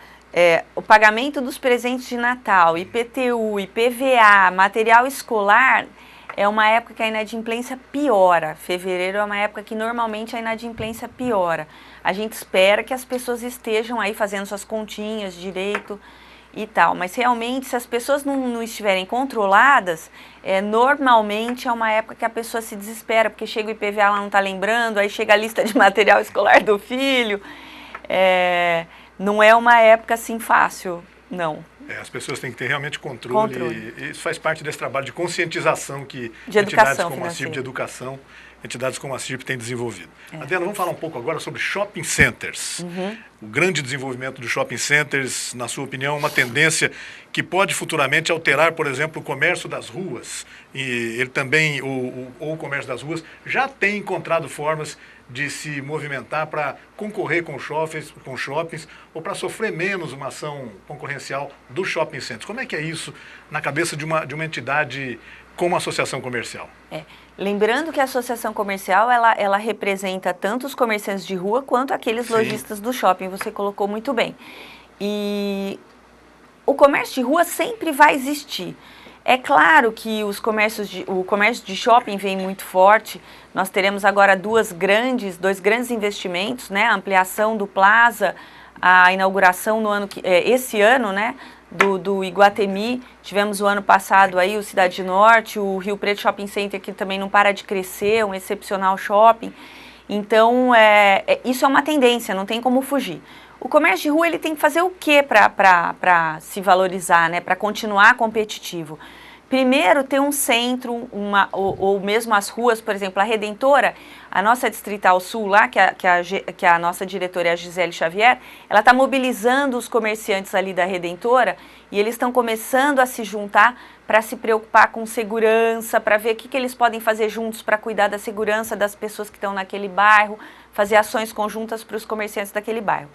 o pagamento dos presentes de Natal, IPTU, IPVA, material escolar, é uma época que a inadimplência piora. Fevereiro é uma época que normalmente a inadimplência piora. A gente espera que as pessoas estejam aí fazendo suas continhas direito e tal, mas realmente se as pessoas não estiverem controladas, normalmente é uma época que a pessoa se desespera, porque chega o IPVA, ela não está lembrando, aí chega a lista de material escolar do filho, não é uma época assim fácil, não. As pessoas têm que ter realmente controle. E isso faz parte desse trabalho de conscientização que entidades como a CIRP de educação, entidades como a CIRP têm desenvolvido. Adriana, vamos falar um pouco agora sobre shopping centers. O grande desenvolvimento dos shopping centers, na sua opinião, é uma tendência que pode futuramente alterar, por exemplo, o comércio das ruas. E ele também, o comércio das ruas, já tem encontrado formas de se movimentar para concorrer com shoppings ou para sofrer menos uma ação concorrencial dos shopping centers. Como é que é isso na cabeça de uma entidade como a associação comercial? Lembrando que a associação comercial, ela representa tanto os comerciantes de rua quanto aqueles lojistas do shopping, você colocou muito bem. E o comércio de rua sempre vai existir. É claro que o comércio de shopping vem muito forte. Nós teremos agora dois grandes investimentos, né? A ampliação do Plaza, a inauguração esse ano, né? Do Iguatemi. Tivemos o ano passado aí o Cidade Norte, o Rio Preto Shopping Center, que também não para de crescer, um excepcional shopping. Então, isso é uma tendência, não tem como fugir. O comércio de rua ele tem que fazer o quê para se valorizar, né? Para continuar competitivo? Primeiro, ter um centro, ou mesmo as ruas, por exemplo, a Redentora, a nossa Distrital Sul lá, que a nossa diretora é a Gisele Xavier, ela está mobilizando os comerciantes ali da Redentora e eles estão começando a se juntar para se preocupar com segurança, para ver o que eles podem fazer juntos para cuidar da segurança das pessoas que estão naquele bairro, fazer ações conjuntas para os comerciantes daquele bairro.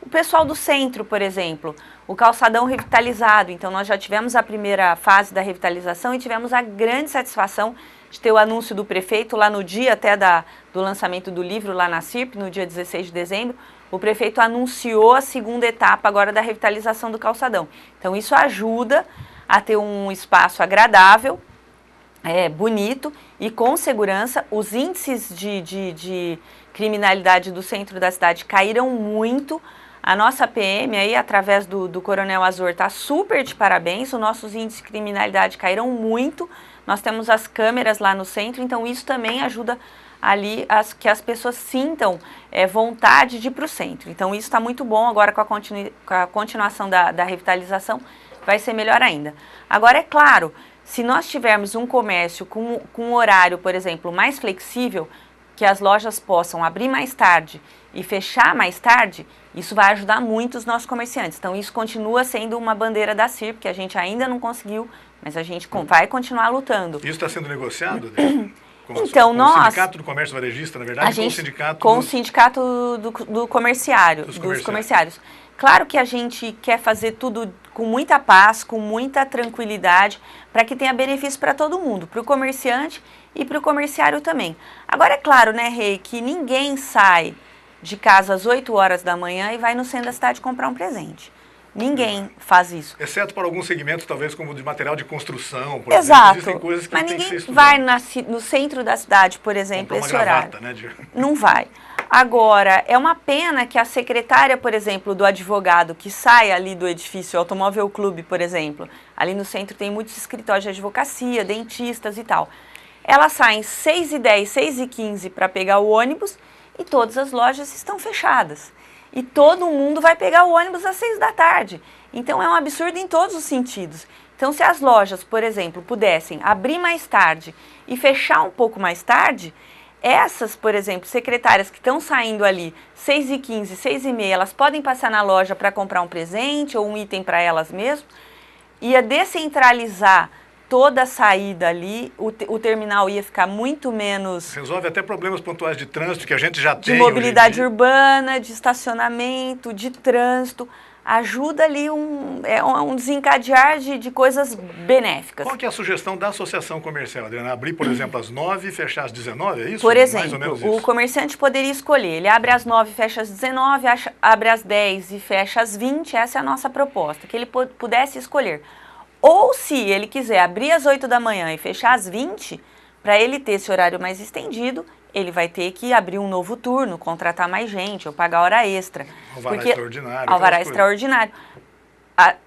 O pessoal do centro, por exemplo, o calçadão revitalizado. Então, nós já tivemos a primeira fase da revitalização e tivemos a grande satisfação de ter o anúncio do prefeito lá no dia até do lançamento do livro lá na CIRP, no dia 16 de dezembro. O prefeito anunciou a segunda etapa agora da revitalização do calçadão. Então, isso ajuda a ter um espaço agradável, bonito e com segurança. Os índices de criminalidade do centro da cidade caíram muito. A nossa PM aí, através do Coronel Azor, está super de parabéns. Os nossos índices de criminalidade caíram muito. Nós temos as câmeras lá no centro, então isso também ajuda ali que as pessoas sintam vontade de ir para o centro. Então isso está muito bom. Agora com a continuação da revitalização vai ser melhor ainda. Agora é claro, se nós tivermos um comércio com um horário, por exemplo, mais flexível, que as lojas possam abrir mais tarde e fechar mais tarde, isso vai ajudar muito os nossos comerciantes. Então, isso continua sendo uma bandeira da CIRP, que a gente ainda não conseguiu, mas a gente vai continuar lutando. Isso está sendo negociado? Então, com o Sindicato do Comércio Varejista, na verdade, com o Sindicato do Comerciário, dos comerciários. Claro que a gente quer fazer tudo com muita paz, com muita tranquilidade, para que tenha benefício para todo mundo, para o comerciante e para o comerciário também. Agora, é claro, né, Rei, que ninguém sai de casa às 8 horas da manhã e vai no centro da cidade comprar um presente. Ninguém faz isso. Exceto para alguns segmentos, talvez como de material de construção, por exemplo. Existem coisas que mas tem que ser ninguém vai no centro da cidade, por exemplo, esse horário. Né, Não vai. Agora, é uma pena que a secretária, por exemplo, do advogado que sai ali do edifício Automóvel Clube, por exemplo, ali no centro tem muitos escritórios de advocacia, dentistas e tal. Ela sai às 6h10, 6h15 para pegar o ônibus e todas as lojas estão fechadas. E todo mundo vai pegar o ônibus às 6 da tarde. Então é um absurdo em todos os sentidos. Então se as lojas, por exemplo, pudessem abrir mais tarde e fechar um pouco mais tarde, essas, por exemplo, secretárias que estão saindo ali 6h15, 6h30, elas podem passar na loja para comprar um presente ou um item para elas mesmas, ia descentralizar toda a saída ali, o terminal ia ficar muito menos... Resolve até problemas pontuais de trânsito que a gente já tem. De mobilidade urbana, de estacionamento, de trânsito. Ajuda ali um desencadear de coisas benéficas. Qual que é a sugestão da associação comercial, Adriana? Abrir, por exemplo, às 9 e fechar às 19, é isso? Por exemplo, mais ou menos isso. O comerciante poderia escolher. Ele abre às 9 e fecha às 19, abre às 10 e fecha às 20. Essa é a nossa proposta, que ele pudesse escolher. Ou se ele quiser abrir às 8 da manhã e fechar às 20, para ele ter esse horário mais estendido, ele vai ter que abrir um novo turno, contratar mais gente, ou pagar hora extra. Alvará extraordinário. Alvará extraordinário.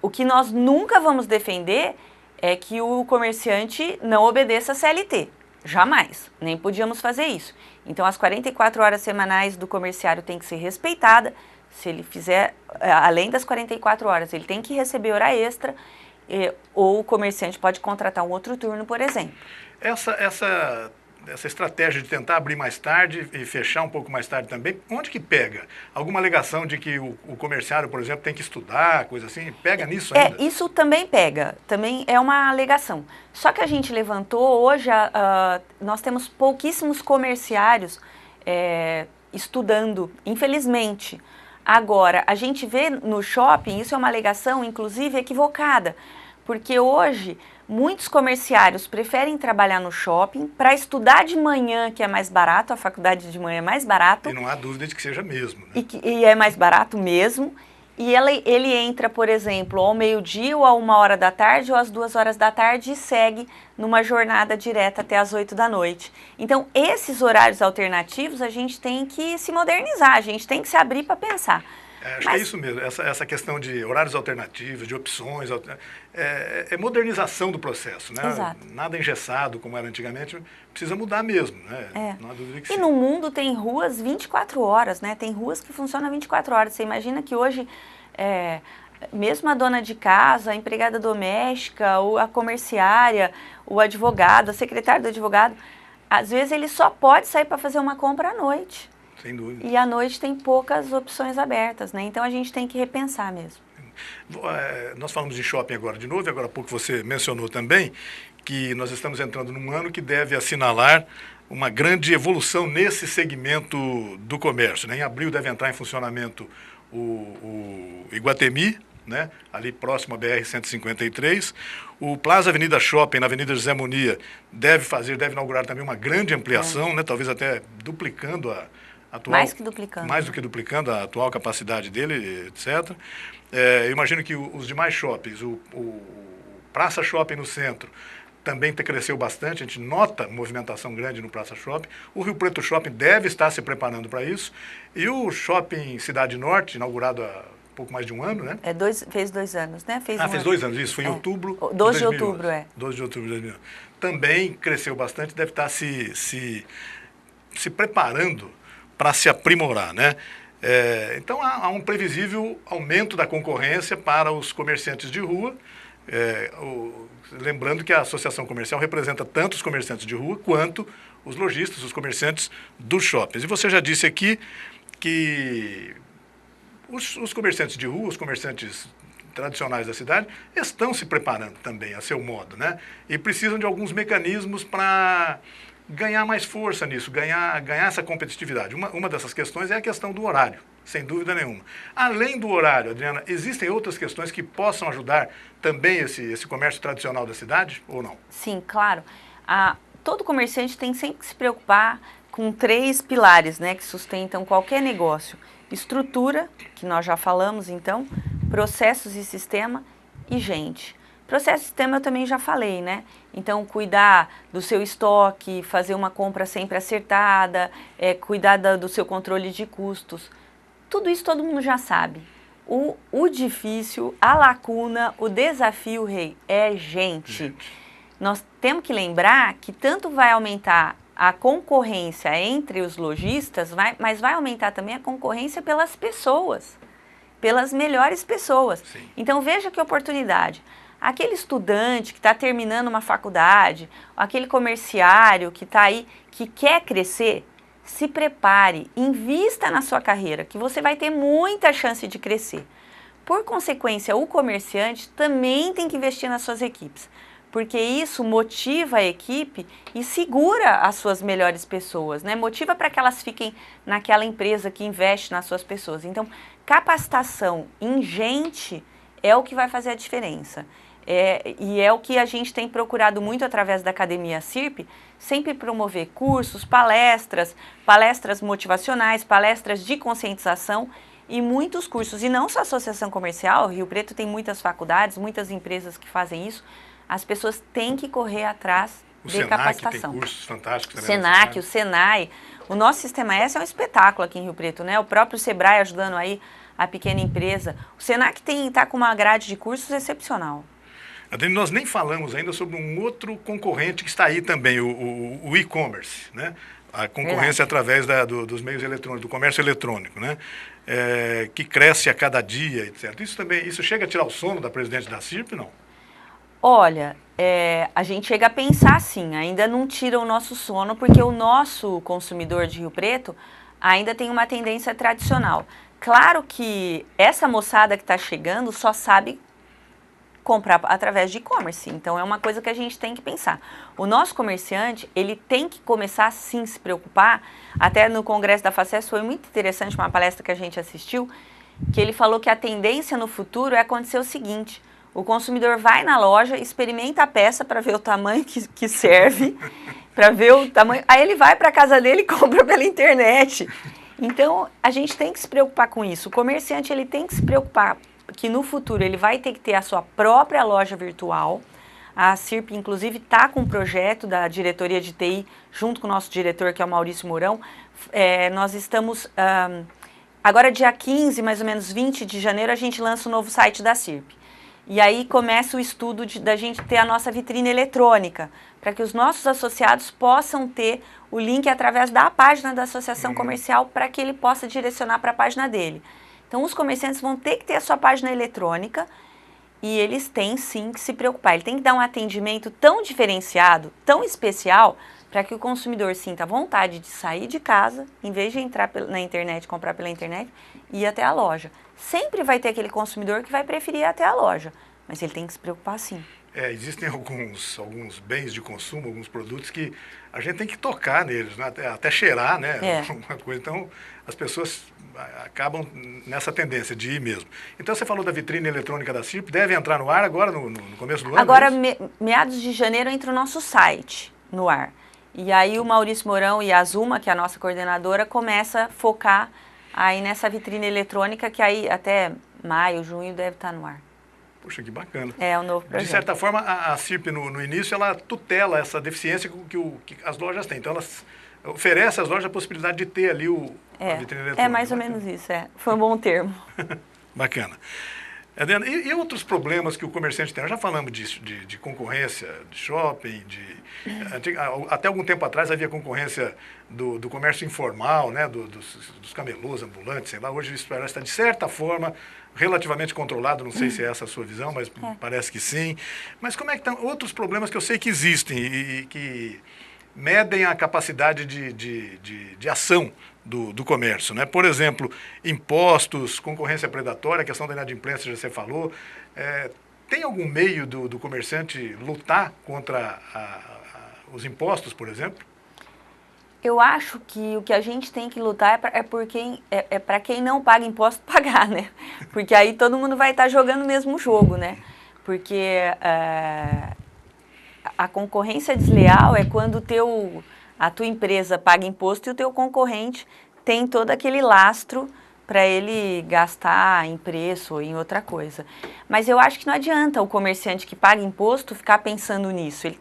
O que nós nunca vamos defender é que o comerciante não obedeça a CLT. Jamais. Nem podíamos fazer isso. Então, as 44 horas semanais do comerciário tem que ser respeitada. Se ele fizer, além das 44 horas, ele tem que receber hora extra. Ou o comerciante pode contratar um outro turno, por exemplo. Essa estratégia de tentar abrir mais tarde e fechar um pouco mais tarde também, onde que pega? Alguma alegação de que o comerciário, por exemplo, tem que estudar, coisa assim? Pega nisso ainda? Isso também pega, também é uma alegação. Só que a gente levantou, hoje nós temos pouquíssimos comerciários estudando, infelizmente. Agora, a gente vê no shopping, isso é uma alegação, inclusive, equivocada, porque hoje muitos comerciários preferem trabalhar no shopping para estudar de manhã, que é mais barato, a faculdade de manhã é mais barato. E não há dúvida de que seja mesmo. Né? E é mais barato mesmo. E ele entra, por exemplo, ao meio-dia ou a 1h da tarde ou às 2h da tarde e segue numa jornada direta até às 8 da noite. Então, esses horários alternativos, a gente tem que se modernizar, a gente tem que se abrir para pensar. Acho que é isso mesmo, essa questão de horários alternativos, de opções, é modernização do processo, né? Exato. Nada engessado como era antigamente, precisa mudar mesmo, né? Não há dúvida que sim. E no mundo tem ruas 24 horas, né? Tem ruas que funcionam 24 horas. Você imagina que hoje mesmo a dona de casa, a empregada doméstica, ou a comerciária, o advogado, a secretária do advogado, às vezes ele só pode sair para fazer uma compra à noite. Sem dúvida. E à noite tem poucas opções abertas, né? Então a gente tem que repensar mesmo. Nós falamos de shopping agora de novo, e agora há pouco você mencionou também que nós estamos entrando num ano que deve assinalar uma grande evolução nesse segmento do comércio, né? Em abril deve entrar em funcionamento o Iguatemi, né? Ali próximo à BR-153. O Plaza Avenida Shopping, na Avenida José Munir, deve inaugurar também uma grande ampliação, né? Talvez até duplicando a atual... Mais que duplicando. Mais do que duplicando a atual capacidade dele, etc. Eu imagino que os demais shoppings, o Praça Shopping no centro, também cresceu bastante, a gente nota movimentação grande no Praça Shopping. O Rio Preto Shopping deve estar se preparando para isso. E o Shopping Cidade Norte, inaugurado há pouco mais de um ano, né? Fez 2 anos, né? Fez 2 anos, isso. Foi em outubro 12 de outubro, 12 de outubro de 2011. Também cresceu bastante, deve estar se preparando para se aprimorar, né? Então, há um previsível aumento da concorrência para os comerciantes de rua. Lembrando que a associação comercial representa tanto os comerciantes de rua quanto os lojistas, os comerciantes dos shoppings. E você já disse aqui que os comerciantes de rua, os comerciantes tradicionais da cidade, estão se preparando também a seu modo, né? E precisam de alguns mecanismos para ganhar mais força nisso, ganhar essa competitividade. Uma dessas questões é a questão do horário, sem dúvida nenhuma. Além do horário, Adriana, existem outras questões que possam ajudar também esse comércio tradicional da cidade, ou não? Sim, claro. Todo comerciante tem sempre que se preocupar com 3 pilares, né, que sustentam qualquer negócio. Estrutura, que nós já falamos, então, processos e sistema e gente. Processo e sistema eu também já falei, né? Então, cuidar do seu estoque, fazer uma compra sempre acertada, cuidar do seu controle de custos. Tudo isso todo mundo já sabe. O difícil, a lacuna, o desafio, Rei, é gente. Nós temos que lembrar que tanto vai aumentar a concorrência entre os lojistas, mas vai aumentar também a concorrência pelas pessoas, pelas melhores pessoas. Sim. Então, veja que oportunidade. Aquele estudante que está terminando uma faculdade, aquele comerciário que está aí, que quer crescer, se prepare, invista na sua carreira, que você vai ter muita chance de crescer. Por consequência, o comerciante também tem que investir nas suas equipes, porque isso motiva a equipe e segura as suas melhores pessoas, né? Motiva para que elas fiquem naquela empresa que investe nas suas pessoas. Então, capacitação em gente é o que vai fazer a diferença. E é o que a gente tem procurado muito através da Academia CIRP, sempre promover cursos, palestras motivacionais, palestras de conscientização e muitos cursos. E não só a Associação Comercial, Rio Preto tem muitas faculdades, muitas empresas que fazem isso. As pessoas têm que correr atrás de capacitação. Tem cursos fantásticos também. Senac, o Senai. O nosso Sistema S é um espetáculo aqui em Rio Preto, né? O próprio Sebrae ajudando aí a pequena empresa. O Senac está com uma grade de cursos excepcional. Adriano, nós nem falamos ainda sobre um outro concorrente que está aí também, o e-commerce, né? A concorrência através dos meios eletrônicos, do comércio eletrônico, né? Que cresce a cada dia, etc. Isso chega a tirar o sono da presidente da CIRP, não? Olha, a gente chega a pensar assim, ainda não tira o nosso sono, porque o nosso consumidor de Rio Preto ainda tem uma tendência tradicional. Claro que essa moçada que está chegando só sabe comprar através de e-commerce, então é uma coisa que a gente tem que pensar. O nosso comerciante, ele tem que começar sim a se preocupar, até no Congresso da Facess foi muito interessante uma palestra que a gente assistiu, que ele falou que a tendência no futuro é acontecer o seguinte: o consumidor vai na loja, experimenta a peça para ver o tamanho que serve, para ver o tamanho, aí ele vai para a casa dele e compra pela internet. Então, a gente tem que se preocupar com isso. O comerciante, ele tem que se preocupar que no futuro ele vai ter que ter a sua própria loja virtual. A CIRP, inclusive, está com um projeto da diretoria de TI, junto com o nosso diretor, que é o Maurício Mourão. Nós estamos, agora dia 15, mais ou menos 20 de janeiro, a gente lança o novo site da CIRP. E aí começa o estudo da gente ter a nossa vitrine eletrônica, para que os nossos associados possam ter o link através da página da associação comercial, para que ele possa direcionar para a página dele. Então, os comerciantes vão ter que ter a sua página eletrônica e eles têm sim que se preocupar. Ele tem que dar um atendimento tão diferenciado, tão especial, para que o consumidor sinta vontade de sair de casa, em vez de entrar na internet, comprar pela internet, e ir até a loja. Sempre vai ter aquele consumidor que vai preferir ir até a loja, mas ele tem que se preocupar sim. Existem alguns bens de consumo, alguns produtos que a gente tem que tocar neles, né? Até cheirar, né? Alguma coisa. Então, as pessoas acabam nessa tendência de ir mesmo. Então, você falou da vitrine eletrônica da CIRP, deve entrar no ar agora, no começo do ano? Agora, meados de janeiro, entra o nosso site no ar. E aí o Maurício Mourão e a Azuma, que é a nossa coordenadora, começa a focar aí nessa vitrine eletrônica, que aí até maio, junho deve estar no ar. Puxa, que bacana. É um novo projeto. De certa forma, a CIRP, no início, ela tutela essa deficiência que as lojas têm. Então, elas oferecem às lojas a possibilidade de ter ali a vitrine eletrônica. É mais ou menos isso, Foi um bom termo. Bacana. Adriana, e outros problemas que o comerciante tem? Nós já falamos disso, de concorrência, de shopping, até algum tempo atrás havia concorrência do comércio informal, né, dos camelôs, ambulantes, sei lá. Hoje isso parece estar, de certa forma, relativamente controlado, não sei se é essa a sua visão, mas parece que sim. Mas como é que estão outros problemas que eu sei que existem e que medem a capacidade de ação do comércio, né? Por exemplo, impostos, concorrência predatória, a questão da inadimplência, já você falou. Tem algum meio do comerciante lutar contra os impostos, por exemplo? Eu acho que o que a gente tem que lutar é para quem não paga imposto pagar, né? Porque aí todo mundo vai estar jogando o mesmo jogo, né? Porque a concorrência desleal é quando a tua empresa paga imposto e o teu concorrente tem todo aquele lastro para ele gastar em preço ou em outra coisa. Mas eu acho que não adianta o comerciante que paga imposto ficar pensando nisso. Ele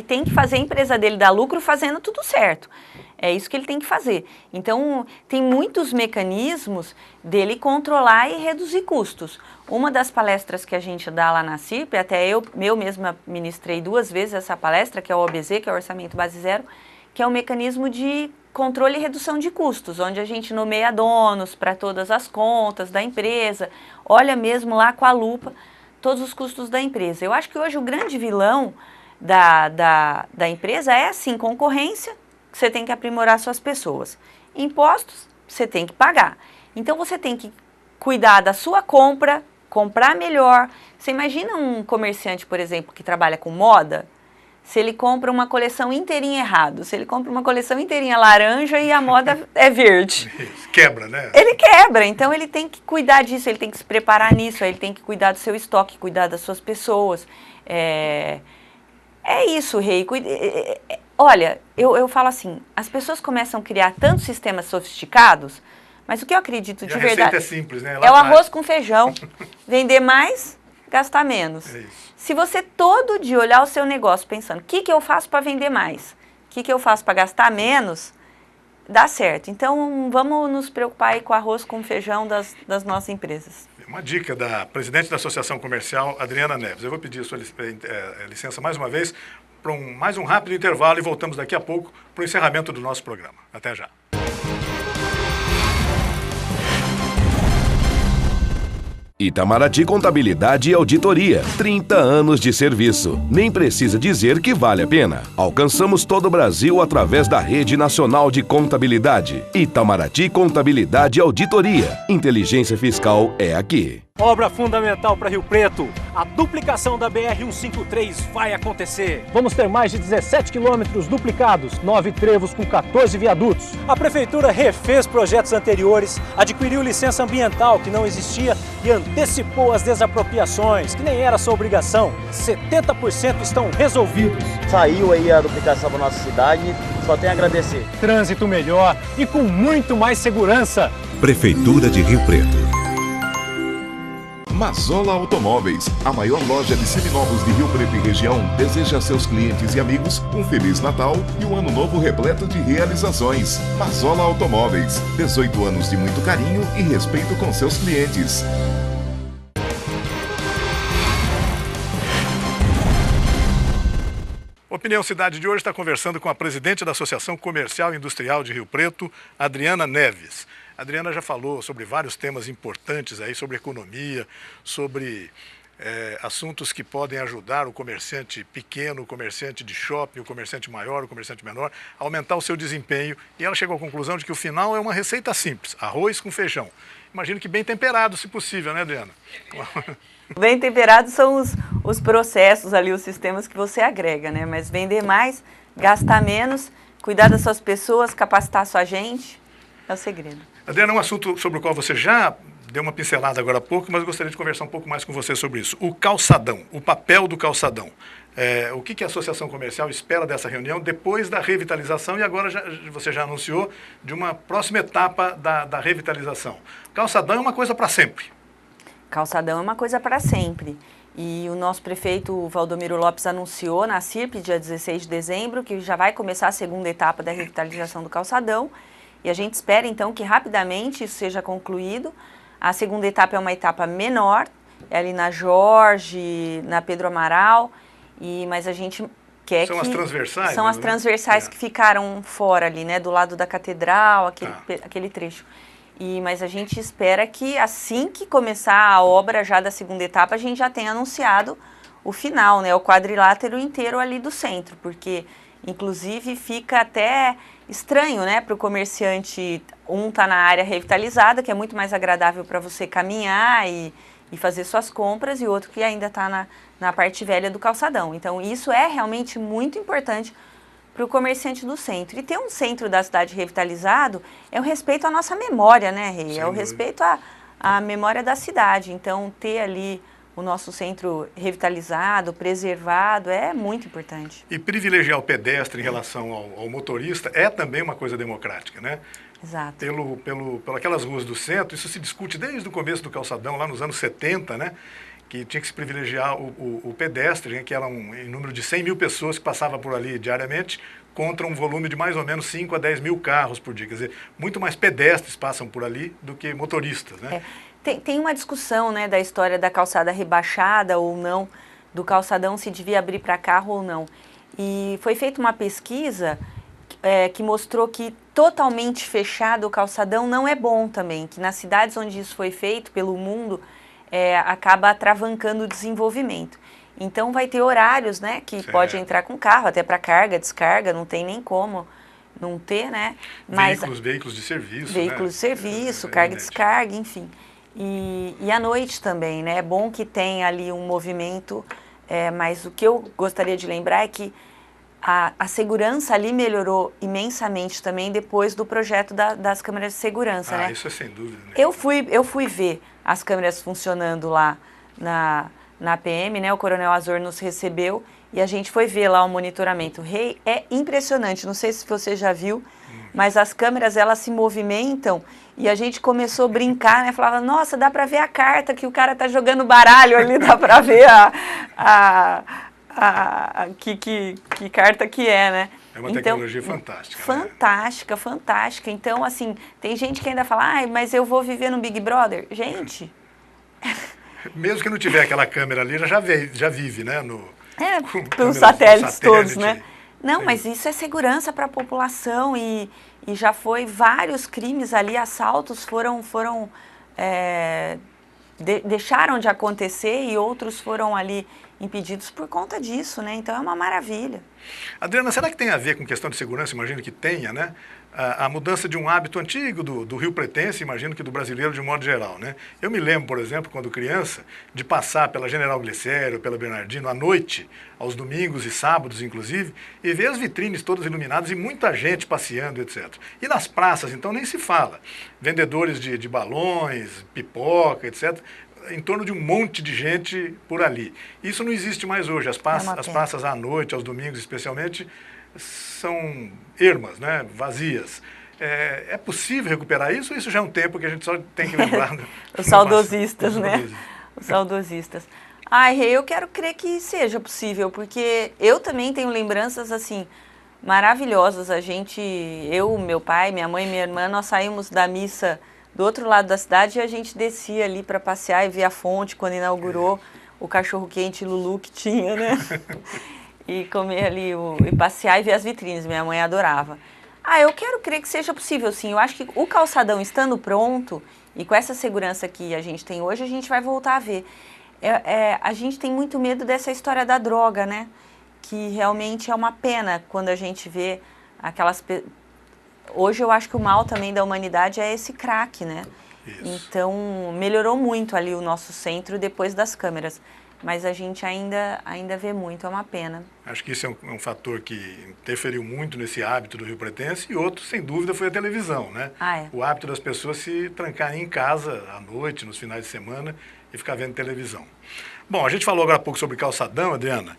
tem que fazer a empresa dele dar lucro fazendo tudo certo. É isso que ele tem que fazer. Então, tem muitos mecanismos dele controlar e reduzir custos. Uma das palestras que a gente dá lá na CIRP, até eu mesma ministrei 2 vezes essa palestra, que é o OBZ, que é o Orçamento Base Zero, que é um mecanismo de controle e redução de custos, onde a gente nomeia donos para todas as contas da empresa, olha mesmo lá com a lupa todos os custos da empresa. Eu acho que hoje o grande vilão da empresa é, sim, concorrência, que você tem que aprimorar suas pessoas. Impostos, você tem que pagar. Então, você tem que cuidar da sua compra, comprar melhor. Você imagina um comerciante, por exemplo, que trabalha com moda, se ele compra uma coleção inteirinha errado, se ele compra uma coleção inteirinha laranja e a moda é verde. Quebra, né? Ele quebra, então ele tem que cuidar disso, ele tem que se preparar nisso, ele tem que cuidar do seu estoque, cuidar das suas pessoas. É isso, Rei. Olha, eu falo assim, as pessoas começam a criar tantos sistemas sofisticados, mas o que eu acredito de verdade... A receita é simples, né? É o arroz com feijão. Vender mais, gastar menos. É isso. Se você todo dia olhar o seu negócio pensando, o que eu faço para vender mais? O que eu faço para gastar menos? Dá certo. Então, vamos nos preocupar aí com o arroz com feijão das nossas empresas. Uma dica da presidente da Associação Comercial, Adriana Neves. Eu vou pedir a sua licença mais uma vez para mais um rápido intervalo e voltamos daqui a pouco para o encerramento do nosso programa. Até já. Itamaraty Contabilidade e Auditoria. 30 anos de serviço. Nem precisa dizer que vale a pena. Alcançamos todo o Brasil através da Rede Nacional de Contabilidade. Itamaraty Contabilidade e Auditoria. Inteligência fiscal é aqui. Obra fundamental para Rio Preto. A duplicação da BR-153 vai acontecer. Vamos ter mais de 17 quilômetros duplicados, 9 trevos com 14 viadutos. A Prefeitura refez projetos anteriores, adquiriu licença ambiental que não existia e antecipou as desapropriações, que nem era sua obrigação. 70% estão resolvidos. Saiu aí a duplicação para nossa cidade, só tem a agradecer. Trânsito melhor e com muito mais segurança. Prefeitura de Rio Preto. Mazola Automóveis, a maior loja de seminovos de Rio Preto e região, deseja a seus clientes e amigos um Feliz Natal e um ano novo repleto de realizações. Mazola Automóveis, 18 anos de muito carinho e respeito com seus clientes. Opinião Cidade de hoje está conversando com a presidente da Associação Comercial e Industrial de Rio Preto, Adriana Neves. A Adriana já falou sobre vários temas importantes aí, sobre economia, sobre assuntos que podem ajudar o comerciante pequeno, o comerciante de shopping, o comerciante maior, o comerciante menor, a aumentar o seu desempenho. E ela chegou à conclusão de que o final é uma receita simples, arroz com feijão. Imagino que bem temperado, se possível, né, Adriana? Bem temperados são os processos ali, os sistemas que você agrega, né? Mas vender mais, gastar menos, cuidar das suas pessoas, capacitar a sua gente, é o segredo. Adriana, é um assunto sobre o qual você já deu uma pincelada agora há pouco, mas eu gostaria de conversar um pouco mais com você sobre isso. O calçadão, o papel do calçadão. O que a Associação Comercial espera dessa reunião depois da revitalização e agora você já anunciou de uma próxima etapa da revitalização. Calçadão é uma coisa para sempre. Calçadão é uma coisa para sempre. E o nosso prefeito Valdomiro Lopes anunciou na CIRP, dia 16 de dezembro, que já vai começar a segunda etapa da revitalização do calçadão. E a gente espera, então, que rapidamente isso seja concluído. A segunda etapa é uma etapa menor, é ali na Jorge, na Pedro Amaral, mas a gente quer São as transversais? São as transversais que ficaram fora ali, né, do lado da catedral, aquele trecho. Mas a gente espera que assim que começar a obra já da segunda etapa, a gente já tenha anunciado o final, né, o quadrilátero inteiro ali do centro, porque inclusive fica até estranho, né, para o comerciante, tá na área revitalizada, que é muito mais agradável para você caminhar e fazer suas compras, e outro que ainda está na parte velha do calçadão. Então isso é realmente muito importante para o comerciante do centro. E ter um centro da cidade revitalizado é o respeito à nossa memória, né, Rei? É o respeito à memória da cidade. Então ter ali o nosso centro revitalizado, preservado, é muito importante. E privilegiar o pedestre em relação ao motorista é também uma coisa democrática, né? Exato. Por aquelas ruas do centro, isso se discute desde o começo do calçadão, lá nos anos 70, né? Que tinha que se privilegiar o pedestre, né? Que era em número de 100 mil pessoas que passavam por ali diariamente, contra um volume de mais ou menos 5 a 10 mil carros por dia. Quer dizer, muito mais pedestres passam por ali do que motoristas, né? Tem uma discussão, né, da história da calçada rebaixada ou não, do calçadão se devia abrir para carro ou não. E foi feita uma pesquisa que mostrou que totalmente fechado o calçadão não é bom também, que nas cidades onde isso foi feito pelo mundo, acaba atravancando o desenvolvimento. Então vai ter horários, né, que pode entrar com carro, até para carga, descarga, não tem nem como não ter, né? Mas veículos de serviço, veículos de serviço, carga e descarga, enfim. E à noite também, né? É bom que tenha ali um movimento, mas o que eu gostaria de lembrar é que a segurança ali melhorou imensamente também depois do projeto das câmeras de segurança, né? Isso é sem dúvida, né? Eu fui ver as câmeras funcionando lá na PM, né? O Coronel Azor nos recebeu e a gente foi ver lá o monitoramento. Rei, é impressionante, não sei se você já viu, mas as câmeras, elas se movimentam e a gente começou a brincar, né? Falava, nossa, dá para ver a carta que o cara tá jogando baralho ali, dá para ver que carta que é, né? É uma tecnologia fantástica. Fantástica, fantástica. Então, assim, tem gente que ainda fala, mas eu vou viver no Big Brother. Gente... Mesmo que não tiver aquela câmera ali, já vive, né? Pelos satélites todos, né? Não, mas isso é segurança para a população e já foi vários crimes ali, assaltos deixaram de acontecer e outros foram ali impedidos por conta disso, né? Então é uma maravilha. Adriana, será que tem a ver com questão de segurança? Imagino que tenha, né? A mudança de um hábito antigo do Rio Pretense, imagino que do brasileiro de um modo geral, né? Eu me lembro, por exemplo, quando criança, de passar pela General Glicério, pela Bernardino, à noite, aos domingos e sábados, inclusive, e ver as vitrines todas iluminadas e muita gente passeando, etc. E nas praças, então, nem se fala. Vendedores de balões, pipoca, etc., em torno de um monte de gente por ali. Isso não existe mais hoje. As praças à noite, aos domingos especialmente, são ermas, né? Vazias. É possível recuperar isso ou isso já é um tempo que a gente só tem que lembrar? Os saudosistas, né? Os saudosistas. Eu quero crer que seja possível, porque eu também tenho lembranças, assim, maravilhosas. Eu, meu pai, minha mãe e minha irmã, nós saímos da missa do outro lado da cidade e a gente descia ali para passear e ver a fonte quando inaugurou o cachorro-quente Lulu que tinha, né? E comer ali, e passear e ver as vitrines. Minha mãe adorava. Eu quero crer que seja possível, sim. Eu acho que o calçadão estando pronto e com essa segurança que a gente tem hoje, a gente vai voltar a ver. A gente tem muito medo dessa história da droga, né? Que realmente é uma pena quando a gente vê aquelas... Hoje eu acho que o mal também da humanidade é esse crack, né? Isso. Então, melhorou muito ali o nosso centro depois das câmeras. Mas a gente ainda vê muito, é uma pena. Acho que isso é um fator que interferiu muito nesse hábito do riopretense, e outro, sem dúvida, foi a televisão, né? O hábito das pessoas se trancarem em casa à noite, nos finais de semana, e ficar vendo televisão. Bom, a gente falou agora há pouco sobre calçadão, Adriana,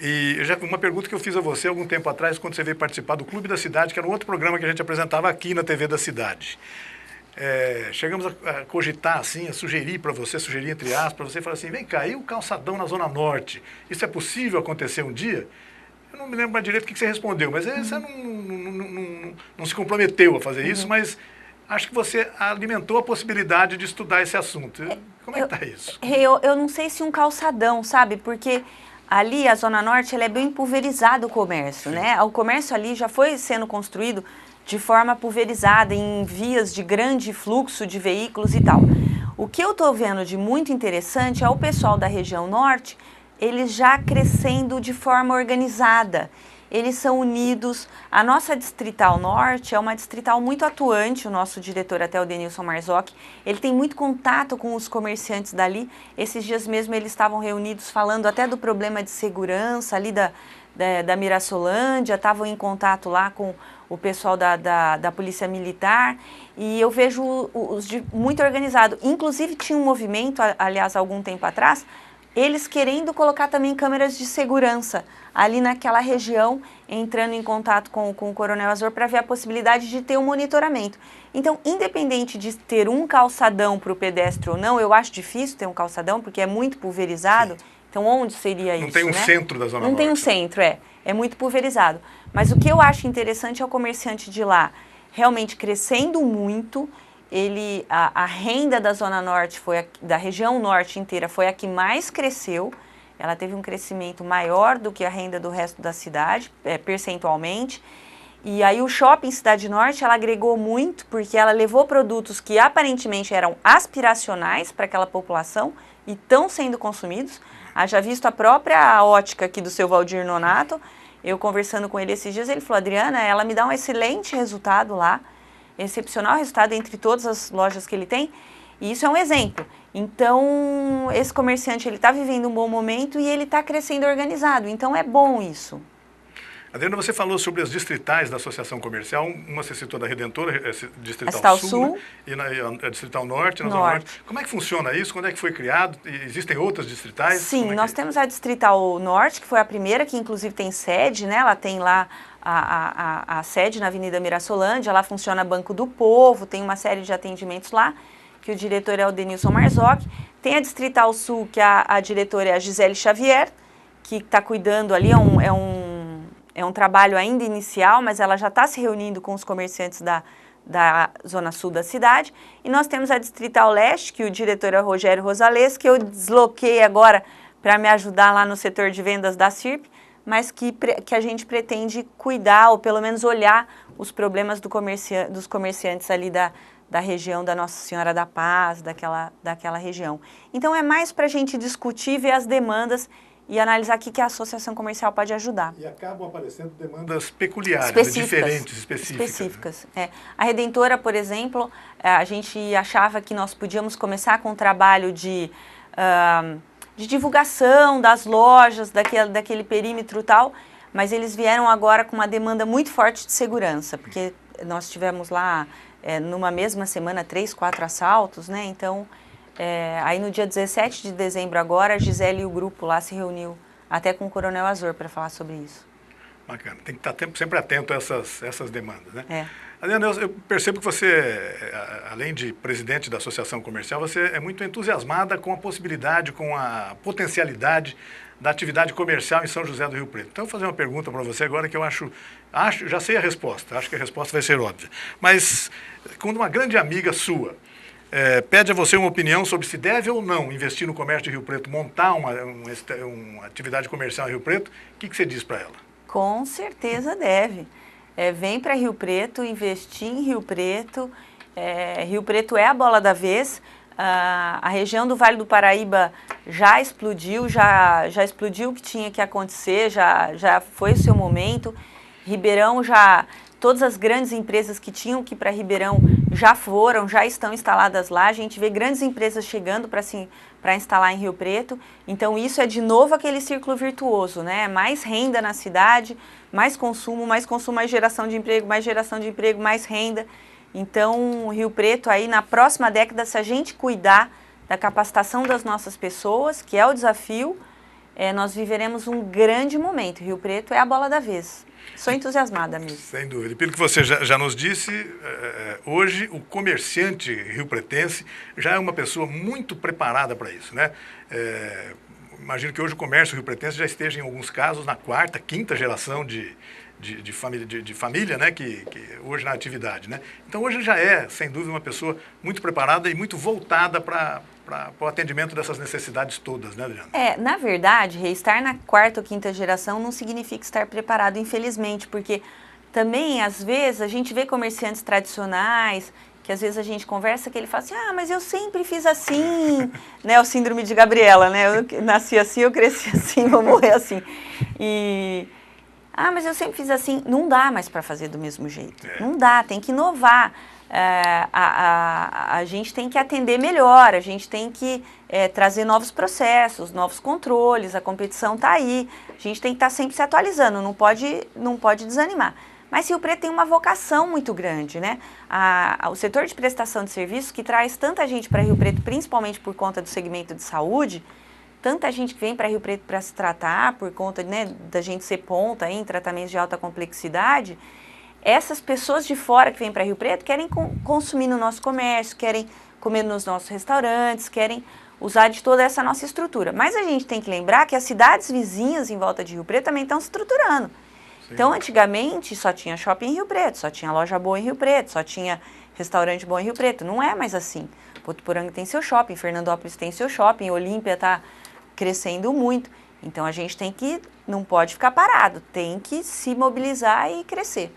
e uma pergunta que eu fiz a você algum tempo atrás, quando você veio participar do Clube da Cidade, que era um outro programa que a gente apresentava aqui na TV da cidade. Chegamos a cogitar, assim, a sugerir para você, sugerir entre aspas, para você falar assim, vem cá, e o calçadão na Zona Norte? Isso é possível acontecer um dia? Eu não me lembro mais direito o que você respondeu, mas você não se comprometeu a fazer isso, mas acho que você alimentou a possibilidade de estudar esse assunto. Como é que está isso? Eu não sei se um calçadão, sabe, porque ali a Zona Norte ela é bem pulverizado o comércio, né? O comércio ali já foi sendo construído de forma pulverizada, em vias de grande fluxo de veículos e tal. O que eu estou vendo de muito interessante é o pessoal da região norte, eles já crescendo de forma organizada. Eles são unidos. A nossa Distrital Norte é uma distrital muito atuante, o nosso diretor até o Denilson Marzocchi, ele tem muito contato com os comerciantes dali. Esses dias mesmo eles estavam reunidos falando até do problema de segurança ali da Mirassolândia, estavam em contato lá com o pessoal da Polícia Militar, e eu vejo muito organizado. Inclusive tinha um movimento, aliás, há algum tempo atrás, eles querendo colocar também câmeras de segurança ali naquela região, entrando em contato com o Coronel Azor para ver a possibilidade de ter um monitoramento. Então, independente de ter um calçadão para o pedestre ou não, eu acho difícil ter um calçadão, porque é muito pulverizado. Sim. Então, onde seria isso? Não tem um centro da Zona Norte. Não tem um centro, é muito pulverizado. Mas o que eu acho interessante é o comerciante de lá realmente crescendo muito. A renda da Zona Norte, da região norte inteira, foi a que mais cresceu. Ela teve um crescimento maior do que a renda do resto da cidade, percentualmente. E aí o Shopping Cidade Norte, ela agregou muito, porque ela levou produtos que aparentemente eram aspiracionais para aquela população e estão sendo consumidos. Haja visto a própria ótica aqui do seu Valdir Nonato, eu conversando com ele esses dias, ele falou, Adriana, ela me dá um excelente resultado lá, excepcional resultado entre todas as lojas que ele tem, e isso é um exemplo. Então, esse comerciante, ele está vivendo um bom momento e ele está crescendo organizado, então é bom isso. Adriana, você falou sobre as distritais da Associação Comercial, uma você citou da Redentora, Distrital Sul, né? E a Distrital Norte, na Zona Norte. Como é que funciona isso? Quando é que foi criado? Existem outras distritais? Sim, nós temos a Distrital Norte, que foi a primeira, que inclusive tem sede, né? Ela tem lá a sede na Avenida Mirassolândia, lá funciona Banco do Povo, tem uma série de atendimentos lá, que o diretor é o Denilson Marzocchi. Tem a Distrital Sul, que a diretora é a Gisele Xavier, que está cuidando ali, é um trabalho ainda inicial, mas ela já está se reunindo com os comerciantes da Zona Sul da cidade. E nós temos a Distrital Leste, que o diretor é o Rogério Rosales, que eu desloquei agora para me ajudar lá no setor de vendas da CIRP, mas que a gente pretende cuidar, ou pelo menos olhar os problemas dos comerciantes ali da região da Nossa Senhora da Paz, daquela região. Então é mais para a gente discutir, ver as demandas e analisar o que a associação comercial pode ajudar. E acabam aparecendo demandas peculiares, diferentes, específicas. Né? A Redentora, por exemplo, a gente achava que nós podíamos começar com um trabalho de divulgação das lojas, daquele perímetro e tal, mas eles vieram agora com uma demanda muito forte de segurança, porque nós tivemos lá, numa mesma semana, 3, 4 assaltos, né? Então, aí no dia 17 de dezembro agora, a Gisele e o grupo lá se reuniu até com o Coronel Azor para falar sobre isso. Bacana, tem que estar sempre atento a essas demandas, né? Adriana, eu percebo que você, além de presidente da Associação Comercial, você é muito entusiasmada com a possibilidade, com a potencialidade da atividade comercial em São José do Rio Preto. Então, eu vou fazer uma pergunta para você agora que eu já sei a resposta, acho que a resposta vai ser óbvia. Mas, quando uma grande amiga sua pede a você uma opinião sobre se deve ou não investir no comércio de Rio Preto, montar uma atividade comercial em Rio Preto, o que você diz para ela? Com certeza deve. vem para Rio Preto, investir em Rio Preto. Rio Preto é a bola da vez. A região do Vale do Paraíba já explodiu, já explodiu o que tinha que acontecer, já foi o seu momento. Ribeirão todas as grandes empresas que tinham que ir para Ribeirão já estão instaladas lá. A gente vê grandes empresas chegando para instalar em Rio Preto. Então isso é de novo aquele círculo virtuoso, né? Mais renda na cidade, mais consumo, mais geração de emprego, mais renda. Então, Rio Preto aí na próxima década, se a gente cuidar da capacitação das nossas pessoas, que é o desafio, nós viveremos um grande momento. Rio Preto é a bola da vez. Sou entusiasmada mesmo. Sem dúvida. E pelo que você já nos disse, hoje o comerciante riopretense já é uma pessoa muito preparada para isso, né? Imagino que hoje o comércio riopretense já esteja, em alguns casos, na quarta, quinta geração de família, né, que hoje na atividade, né? Então hoje já é, sem dúvida, uma pessoa muito preparada e muito voltada para o atendimento dessas necessidades todas, né, Adriana? Na verdade, estar na quarta ou quinta geração não significa estar preparado, infelizmente, porque também, às vezes, a gente vê comerciantes tradicionais, que às vezes a gente conversa, que ele fala assim, mas eu sempre fiz assim, né, o síndrome de Gabriela, né, eu nasci assim, eu cresci assim, vou morrer assim, mas eu sempre fiz assim. Não dá mais para fazer do mesmo jeito. Não dá, tem que inovar. A gente tem que atender melhor, a gente tem que trazer novos processos, novos controles, a competição está aí. A gente tem que estar sempre se atualizando, não pode desanimar. Mas Rio Preto tem uma vocação muito grande, né? O setor de prestação de serviços, que traz tanta gente para Rio Preto, principalmente por conta do segmento de saúde, tanta gente que vem para Rio Preto para se tratar, por conta, né, da gente ser ponta em tratamentos de alta complexidade, essas pessoas de fora que vêm para Rio Preto querem consumir no nosso comércio, querem comer nos nossos restaurantes, querem usar de toda essa nossa estrutura. Mas a gente tem que lembrar que as cidades vizinhas em volta de Rio Preto também estão se estruturando. Sim. Então, antigamente, só tinha shopping em Rio Preto, só tinha loja boa em Rio Preto, só tinha restaurante bom em Rio Preto. Não é mais assim. Botuporanga tem seu shopping, Fernandópolis tem seu shopping, Olímpia está crescendo muito. Então a gente não pode ficar parado, tem que se mobilizar e crescer.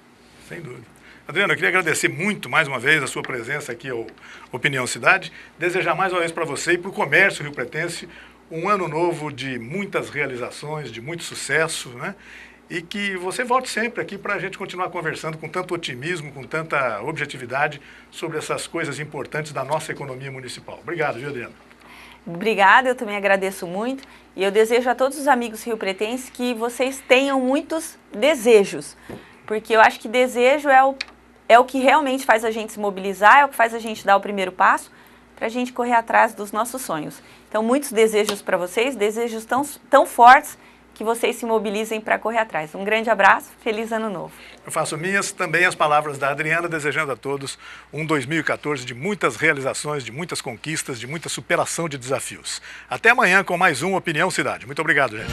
Sem dúvida. Adriana, eu queria agradecer muito, mais uma vez, a sua presença aqui ao Opinião Cidade, desejar mais uma vez para você e para o comércio riopretense um ano novo de muitas realizações, de muito sucesso, né? E que você volte sempre aqui para a gente continuar conversando com tanto otimismo, com tanta objetividade sobre essas coisas importantes da nossa economia municipal. Obrigado, viu, Adriana? Obrigada, eu também agradeço muito e eu desejo a todos os amigos riopretenses que vocês tenham muitos desejos, porque eu acho que desejo é o que realmente faz a gente se mobilizar, é o que faz a gente dar o primeiro passo para a gente correr atrás dos nossos sonhos. Então, muitos desejos para vocês, desejos tão fortes que vocês se mobilizem para correr atrás. Um grande abraço, feliz ano novo. Eu faço minhas também as palavras da Adriana, desejando a todos um 2014 de muitas realizações, de muitas conquistas, de muita superação de desafios. Até amanhã com mais um Opinião Cidade. Muito obrigado, gente.